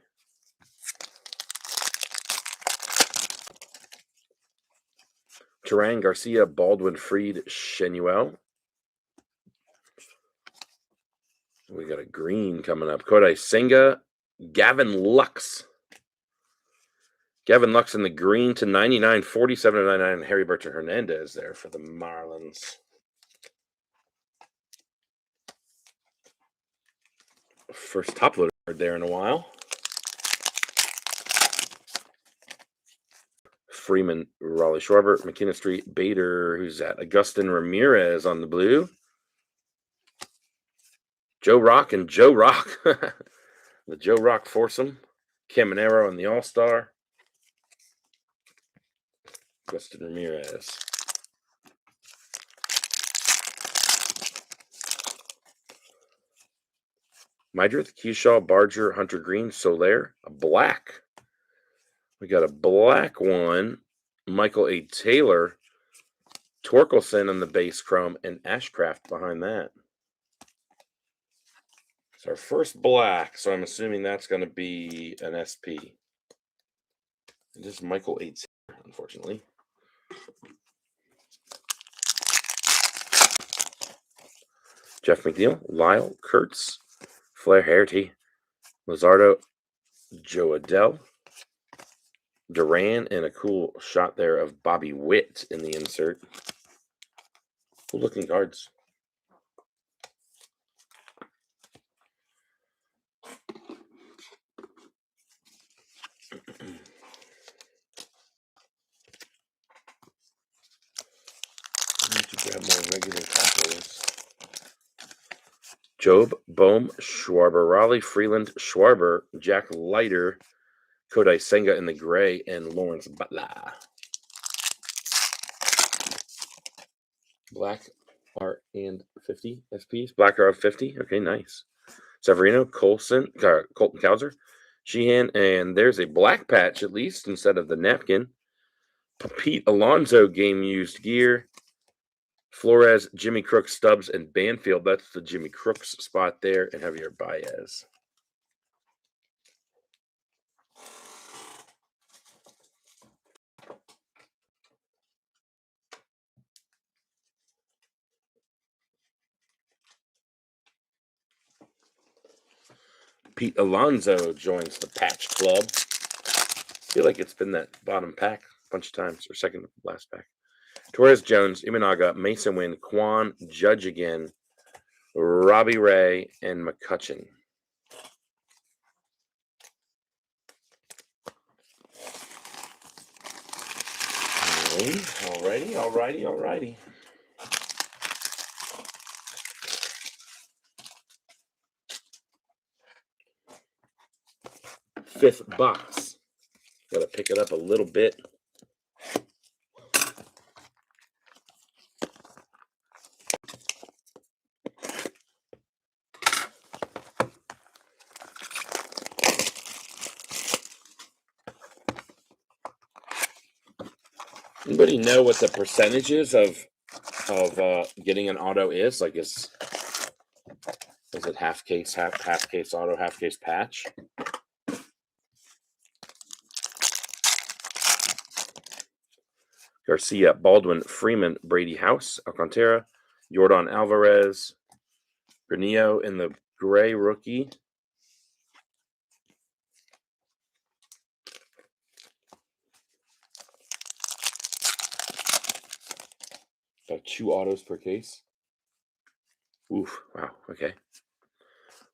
Turan, Garcia, Baldwin, Freed, Shenuel. We got a green coming up. Kodai Senga, Gavin Lux. Gavin Lux in the green to 99, 47 to 99. Harry Bertrand Hernandez there for the Marlins. First top loader there in a while. Freeman, Raleigh Schwarber, McKenna Street, Bader, who's that? Augustin Ramirez on the blue. Joe Rock and Joe Rock. The Joe Rock foursome. Caminero and the All-Star. Augustin Ramirez. Mydrith, Keyshaw, Barger, Hunter Green, Soler, a black. We got a black one. Michael A. Taylor, Torkelson on the base chrome, and Ashcraft behind that. It's our first black, so I'm assuming that's going to be an SP. It is Michael A. Taylor, unfortunately. Jeff McNeil, Lyle, Kurtz, Flair Harity, Luzardo, Joe Adell, Duran, and a cool shot there of Bobby Witt in the insert. Cool looking cards. I need to grab more regular copies. Job, Bohm, Schwarber, Raleigh, Freeland, Schwarber, Jack Leiter, Kodai Senga in the gray, and Lawrence Butler. Black R and 50 SPs. Black R of 50. Okay, nice. Severino, Colton Cowser, Sheehan, and there's a black patch at least instead of the napkin. Pete Alonso game used gear. Flores, Jimmy Crooks, Stubbs, and Banfield. That's the Jimmy Crooks spot there, and Javier Baez. Pete Alonso joins the Patch Club. I feel like it's been that bottom pack a bunch of times, or second last pack. Torres Jones, Imanaga, Mason Wynn, Quan, Judge again, Robbie Ray, and McCutcheon. Alrighty. Fifth box. Got to pick it up a little bit. Anybody know what the percentages of getting an auto is? Like, is it half case, half case auto, half case patch? Garcia, Baldwin, Freeman, Brady House, Alcantara, Yordan Alvarez, Granillo in the gray rookie. About 2 autos per case. Oof, wow, okay.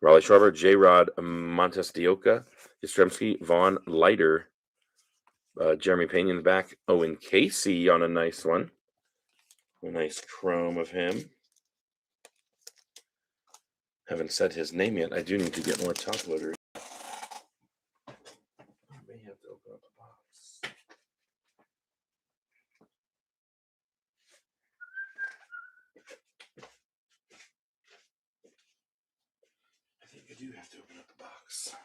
Raleigh Schwarber, J-Rod, Montes Dioca, Yastrzemski, Vaughn, Leiter, Jeremy Pena in the back, Owen Casey on a nice one. A nice chrome of him. Haven't said his name yet. I do need to get more top loaders. I may have to open up a box. to open up the box.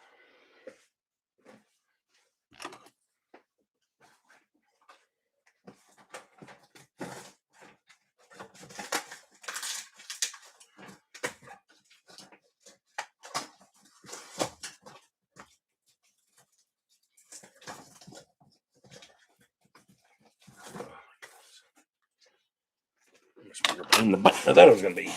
Much bigger pain in the butt than I thought it was going to be.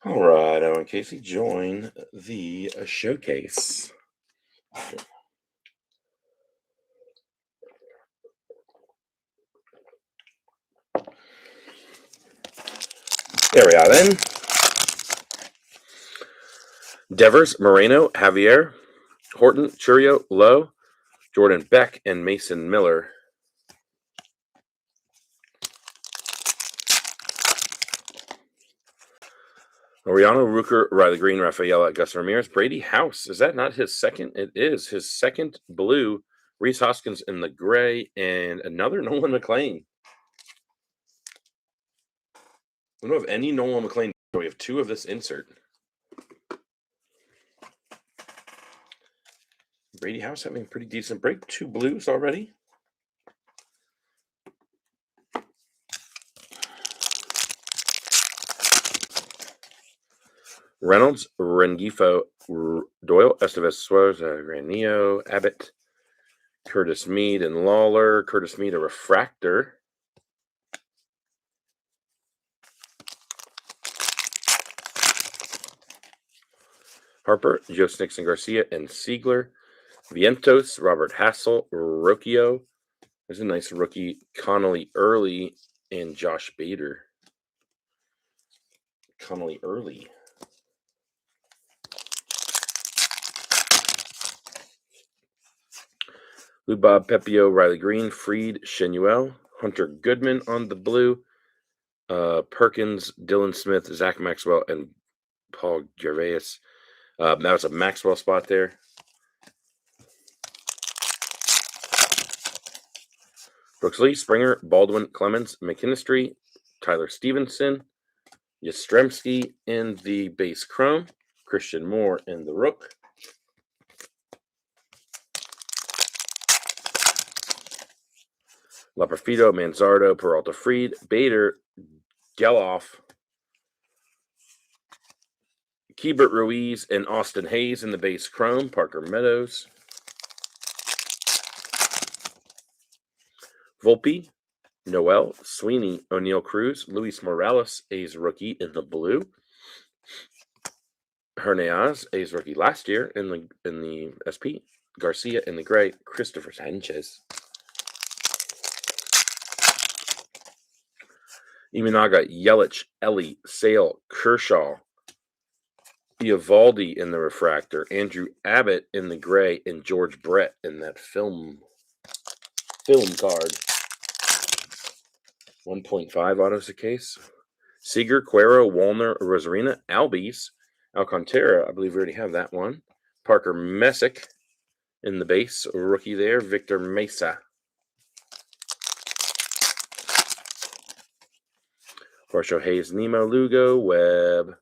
All right, Owen Casey, join the showcase. There we are then. Devers, Moreno, Javier, Horton, Churio, Lowe, Jordan Beck, and Mason Miller. Oriano, Rucker, Riley Green, Rafaela, Gus Ramirez, Brady House. Is that not his second? It is his second blue. Reese Hoskins in the gray, and another Nolan McLean. We don't have any Nolan McLean. We have two of this insert. Brady House having a pretty decent break. Two blues already. Reynolds, Rengifo, Doyle, Estevez, Suarez, Granillo, Abbott, Curtis Mead, and Lawler. Curtis Mead, a refractor. Harper, Joe Nixon Garcia, and Siegler. Vientos, Robert Hassel, Rocchio. There's a nice rookie, Connolly Early, and Josh Bader. Connolly Early. Lou Bob, Pepio, Riley Green, Freed, Shenuel, Hunter Goodman on the blue, Perkins, Dylan Smith, Zach Maxwell, and Paul Gervais. That was a Maxwell spot there. Brooks Lee, Springer, Baldwin, Clemens, McKinstry, Tyler Stevenson, Yastrzemski in the base chrome, Christian Moore in the rook. Laperfido, Manzardo, Peralta Freed, Bader, Geloff, Keibert Ruiz, and Austin Hayes in the base chrome, Parker Meadows. Volpe, Noel, Sweeney, O'Neill Cruz, Luis Morales, A's rookie in the blue. Hernandez, A's rookie last year in the SP. Garcia in the gray, Christopher Sanchez. Imanaga, Yelich, Ellie, Sale, Kershaw, Eovaldi in the refractor, Andrew Abbott in the gray, and George Brett in that film card. 1.5 autos a case. Seager, Cuero, Walner, Rosarina, Albies, Alcantara, I believe we already have that one. Parker Messick in the base, rookie there, Victor Mesa. Varsho Hayes, Nemo, Lugo, Webb,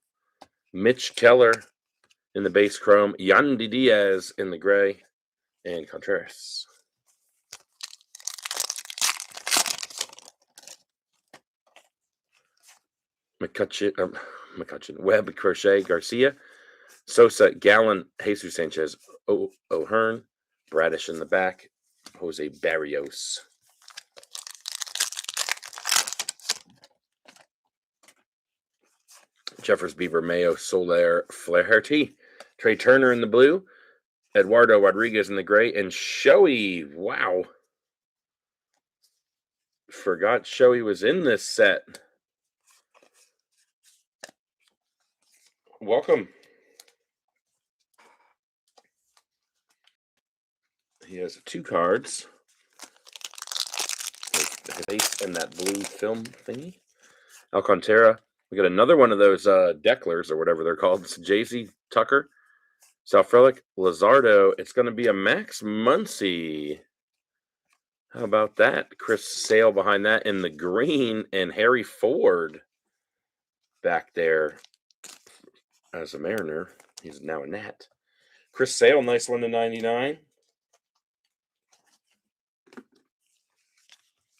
Mitch Keller in the base chrome, Yandy Diaz in the gray, and Contreras. McCutcheon, Webb, Crochet, Garcia, Sosa, Gallen, Jesus Sanchez, O'Hearn, Bradish in the back, Jose Barrios. Jeffers, Beaver, Mayo, Soler, Flaherty, Trey Turner in the blue, Eduardo Rodriguez in the gray, and Shoei. Wow. Forgot Shoei was in this set. Welcome. He has two cards. His face and that blue film thingy. Alcantara. We got another one of those Decklers or whatever they're called. It's Jay-Z Tucker. South Relic, Lizardo. It's going to be a Max Muncy. How about that? Chris Sale behind that in the green, and Harry Ford back there as a Mariner. He's now a Nat. Chris Sale, nice one to 99.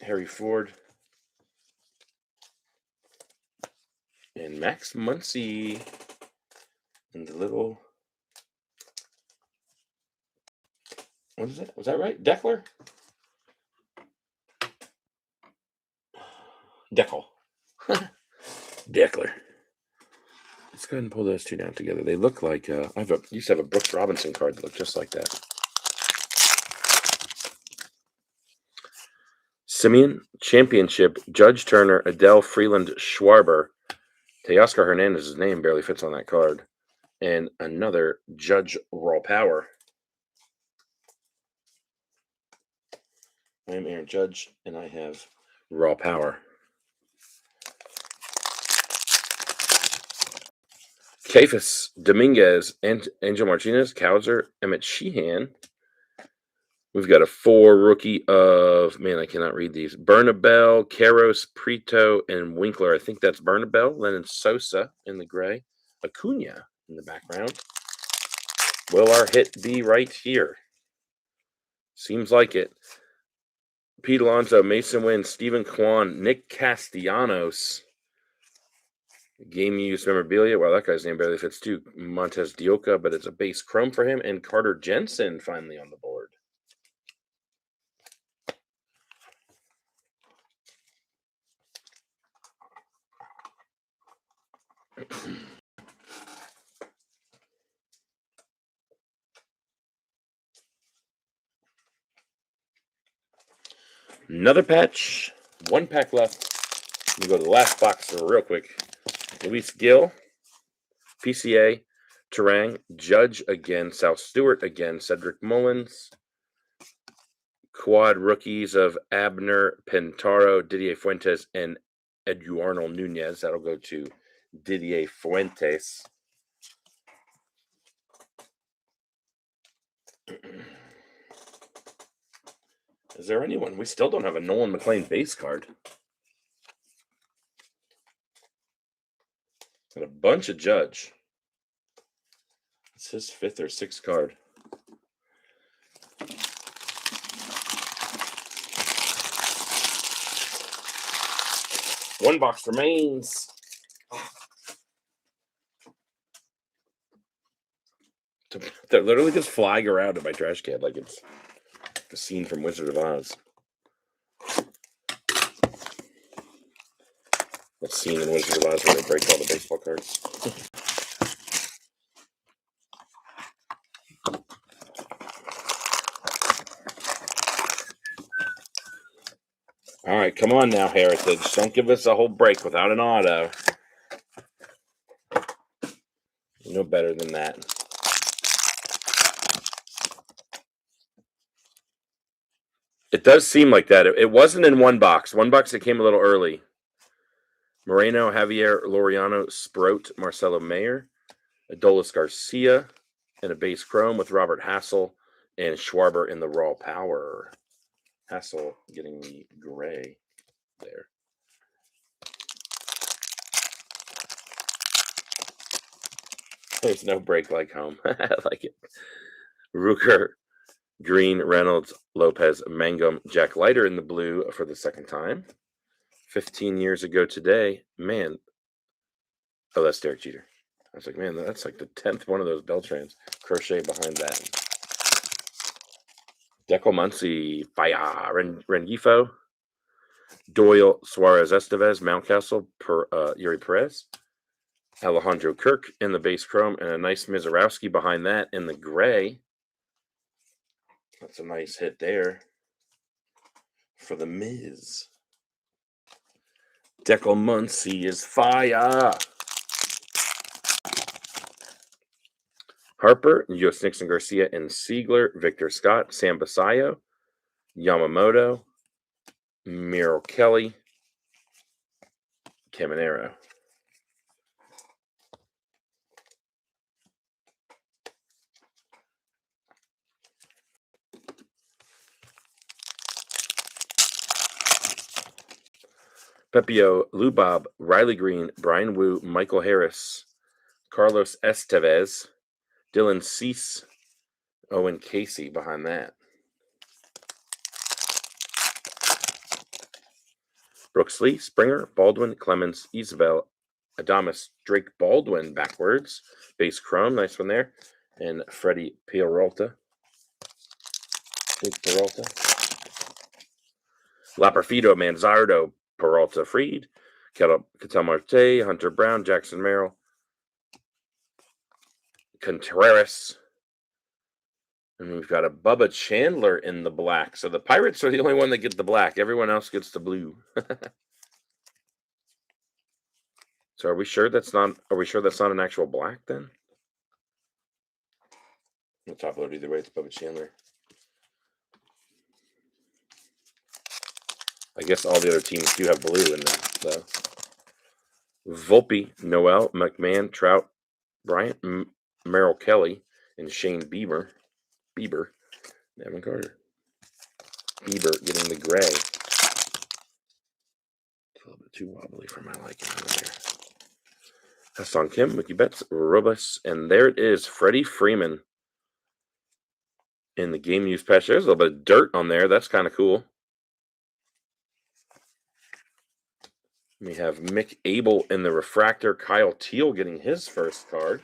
Harry Ford. And Max Muncy. And the little... What is that? Was that right? Deckler? Deckel. Deckler. Let's go ahead and pull those two down together. They look like... I used to have a Brooks Robinson card that looked just like that. Simeon, Championship, Judge Turner, Adele Freeland Schwarber. Teoscar Hernandez's name barely fits on that card. And another Judge Raw Power. I am Aaron Judge, and I have Raw Power. Kefis, Dominguez, Angel Martinez, Cowser, Emmett Sheehan. We've got a 4 rookie of, man, I cannot read these. Bernabel, Caros, Prieto, and Winkler. I think that's Bernabel. Lennon Sosa in the gray. Acuna in the background. Will our hit be right here? Seems like it. Pete Alonso, Mason Wynn, Stephen Kwan, Nick Castellanos. Game use memorabilia. Well, that guy's name barely fits too. Montez Dioca, but it's a base chrome for him. And Carter Jensen finally on the board. Another patch. 1 pack left. We go to the last box real quick. Luis Gill, PCA, Terang, Judge again, South Stewart again, Cedric Mullins. Quad rookies of Abner, Pintaro, Didier Fuentes, and Eduardo Nunez. That'll go to Didier Fuentes. Is there anyone? We still don't have a Nolan McLean base card. Got a bunch of Judge. It's his 5th or 6th card. One box remains. They're literally just flying around in my trash can like it's the scene from Wizard of Oz. That scene in Wizard of Oz where they break all the baseball cards. All right, come on now, Heritage. Don't give us a whole break without an auto. You know better than that. It does seem like that. It wasn't in one box. One box, it came a little early. Moreno, Javier Laureano, Sproat, Marcelo Mayer, Adolis Garcia, and a base chrome with Robert Hassel and Schwarber in the Raw Power. Hassel getting the gray there. There's no break like home. I like it. Ruger, Green, Reynolds, Lopez, Mangum, Jack Leiter in the blue for the 2nd time. 15 years ago today, man. Oh, that's Derek Jeter. I was like, man, that's like the 10th one of those Beltrans. Crochet behind that. Deco Muncy, Faya, Rengifo, Doyle, Suarez Estevez, Mountcastle, Yuri Perez, Alejandro Kirk in the base chrome, and a nice Mizorowski behind that in the gray. That's a nice hit there for the Miz. Deco Muncy is fire. Harper, Yost Nixon Garcia, and Siegler, Victor Scott, Sam Basayo, Yamamoto, Miro Kelly, Caminero. Pepio, Lubob, Riley Green, Brian Wu, Michael Harris, Carlos Estevez, Dylan Cease, Owen Casey behind that. Brooks Lee, Springer, Baldwin, Clemens, Isabel, Adamas, Drake Baldwin backwards. Base Chrome, nice one there. And Freddie Peralta. Laperfido, Manzardo, Peralta, Freed, Ketel Marte, Hunter Brown, Jackson Merrill, Contreras. And we've got a Bubba Chandler in the black. So the Pirates are the only one that get the black. Everyone else gets the blue. So are we sure that's not an actual black then? We'll top load either way. It's Bubba Chandler. I guess all the other teams do have blue in them. So Volpe, Noel, McMahon, Trout, Bryant, Merrill Kelly, and Shane Bieber, Evan Carter. Bieber getting the gray. It's a little bit too wobbly for my liking over there. Hassan Kim, Mickey Betts, Robus, and there it is, Freddie Freeman in the game use patch. There's a little bit of dirt on there. That's kind of cool. We have Mick Abel in the refractor. Kyle Teal getting his first card.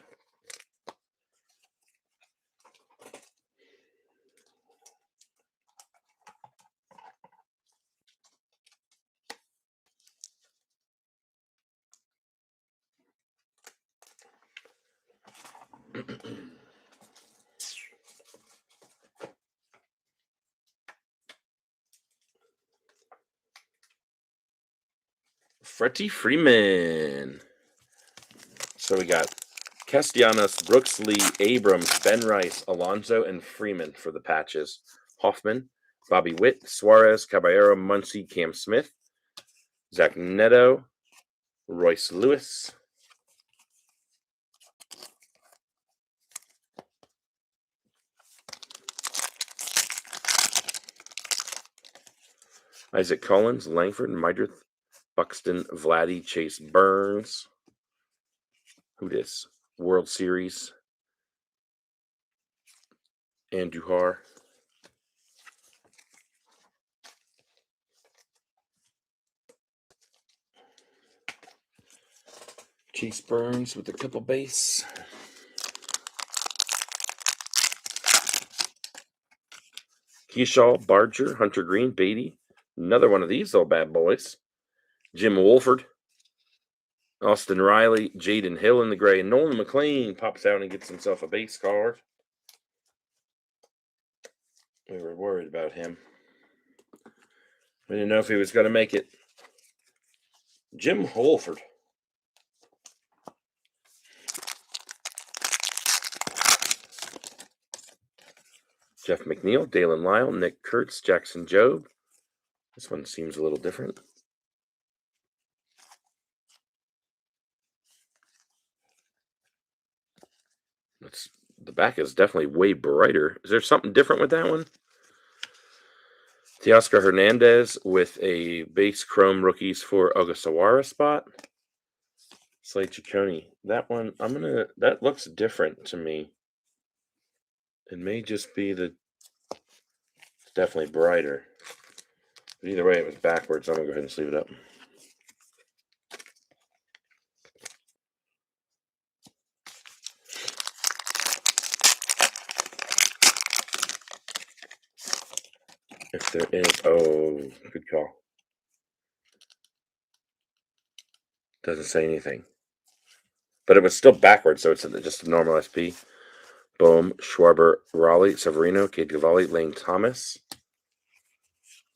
Freddie Freeman. So we got Castellanos, Brooks Lee, Abrams, Ben Rice, Alonso, and Freeman for the patches. Hoffman, Bobby Witt, Suarez, Caballero, Muncy, Cam Smith, Zach Neto, Royce Lewis, Isaac Collins, Langford, Mydrith, Buxton, Vladdy, Chase Burns. Who dis? World Series. Andrew Har. Chase Burns with a couple base. Keyshaw, Barger, Hunter Green, Beatty. Another one of these old bad boys. Jim Wolford. Austin Riley, Jaden Hill in the gray. And Nolan McLean pops out and gets himself a base card. We were worried about him. We didn't know if he was going to make it. Jim Wolford. Jeff McNeil, Dalen Lyle, Nick Kurtz, Jackson Jobe. This one seems a little different. The back is definitely way brighter. Is there something different with that one? Teoscar Hernandez with a base chrome rookies for Ogasawara spot. Slade Ciccone. That one, that looks different to me. It may just be it's definitely brighter. But either way, it was backwards. I'm going to go ahead and sleeve it up. If there is, oh, good call. Doesn't say anything. But it was still backwards, so it's just a normal SP. Bohm, Schwarber, Raleigh, Severino, Cade Cavalli, Lane Thomas.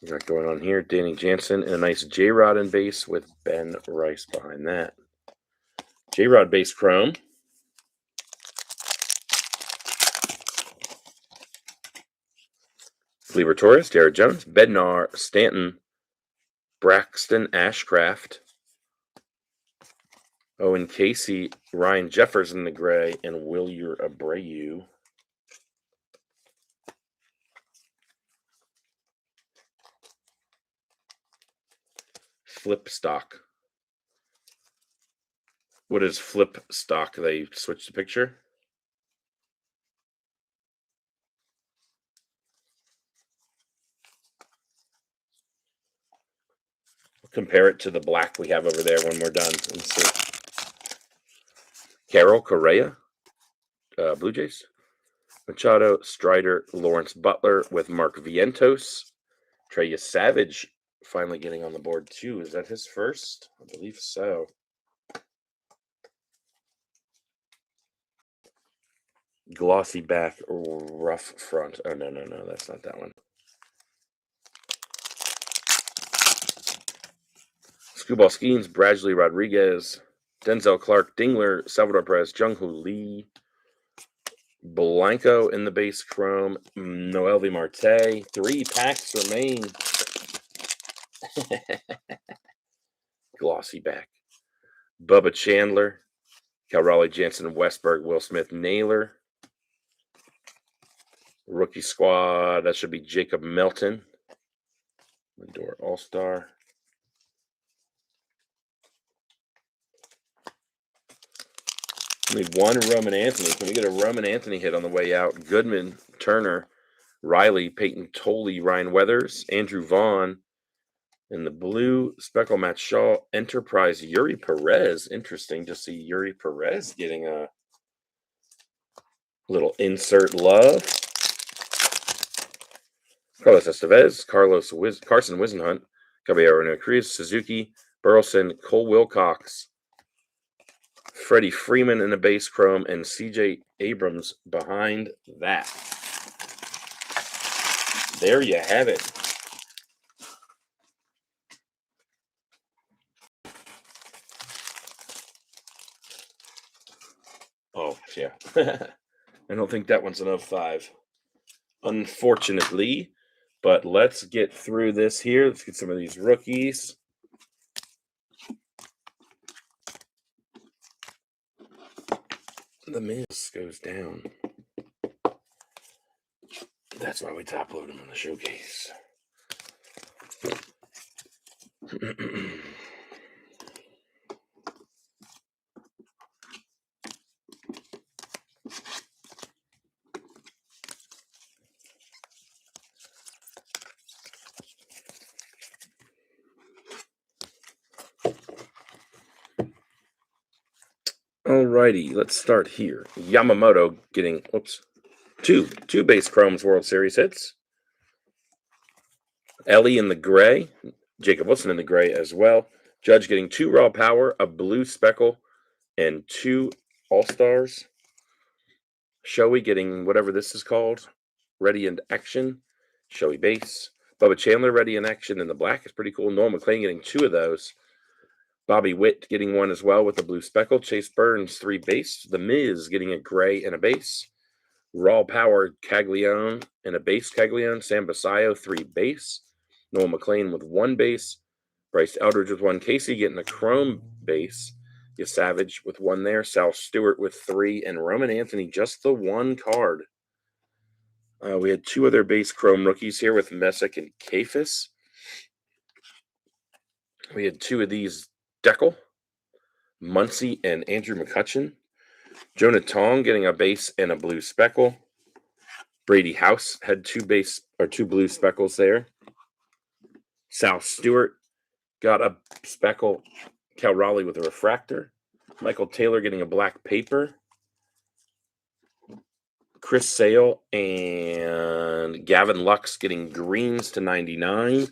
We got going on here. Danny Jansen and a nice J-Rod in base with Ben Rice behind that. J-Rod base chrome. Gleyber Torres, Jared Jones, Bednar, Stanton, Braxton Ashcraft, Owen Casey, Ryan Jeffers in the gray, and Wilyer Abreu. flip stock. What is flip stock? They switched the picture. Compare it to the black we have over there when we're done. Let's see. Carol Correa, Blue Jays. Machado, Strider, Lawrence Butler with Mark Vientos. Trey Savage finally getting on the board too. Is that his first? I believe so. Glossy back, rough front. Oh, no, that's not that one. Screwball Skeens, Bradley Rodriguez, Denzel Clark, Dingler, Salvador Perez, Jung-Hoo Lee, Blanco in the base chrome, Noelvi Marte. 3 packs remain. Glossy back. Bubba Chandler, Cal Raleigh, Jansen, Westberg, Will Smith, Naylor. Rookie squad, that should be Jacob Melton. Lindor All-Star. We need one Roman Anthony. Can we get a Roman Anthony hit on the way out? Goodman, Turner, Riley, Peyton Tolley, Ryan Weathers, Andrew Vaughn. In the blue, Speckle, Matt Shaw, Enterprise, Yuri Perez. Interesting to see Yuri Perez getting a little insert love. Carlos Estevez, Carson Wisenhunt, Caballero Cruz, Suzuki, Burleson, Cole Wilcox, Freddie Freeman in a base chrome, and CJ Abrams behind that. There you have it. Oh, yeah. I don't think that one's an 05. Unfortunately. But let's get through this here. Let's get some of these rookies. The Miz goes down. That's why we top load them on the showcase. Alrighty, let's start here. Yamamoto getting, two base chromes World Series hits. Ellie in the gray. Jacob Wilson in the gray as well. Judge getting 2 raw power, a blue speckle, and 2 all-stars. Shoei getting whatever this is called. Ready in action. Shoei base. Bubba Chandler ready in action in the black is pretty cool. Noel McLean getting 2 of those. Bobby Witt getting 1 as well with the blue speckle. Chase Burns 3 base. The Miz getting a gray and a base. Raw power Caglione and a base Caglione. Sam Basayo 3 base. Noel McLean with 1 base. Bryce Eldridge with 1. Casey getting a chrome base. Savage with 1 there. Sal Stewart with 3. And Roman Anthony just the 1 card. We had 2 other base chrome rookies here with Messick and Kafis. We had 2 of these Deckel, Muncie, and Andrew McCutcheon. Jonah Tong getting a base and a blue speckle. Brady House had 2 blue speckles there. Sal Stewart got a speckle. Cal Raleigh with a refractor. Michael Taylor getting a black paper. Chris Sale and Gavin Lux getting greens to 99.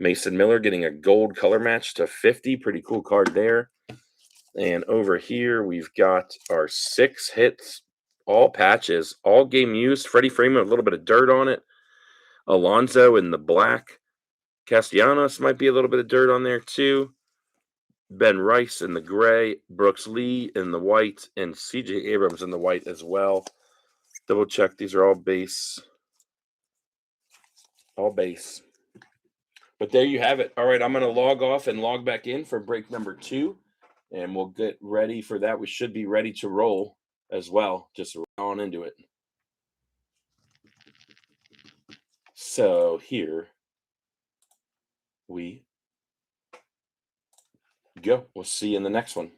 Mason Miller getting a gold color match to 50. Pretty cool card there. And over here, we've got our 6 hits, all patches, all game used. Freddie Freeman, a little bit of dirt on it. Alonso in the black. Castellanos might be a little bit of dirt on there too. Ben Rice in the gray. Brooks Lee in the white. And CJ Abrams in the white as well. Double check. These are all base. All base. But there you have it. All right, I'm going to log off and log back in for break number 2. And we'll get ready for that. We should be ready to roll as well. Just on into it. So here we go. We'll see you in the next one.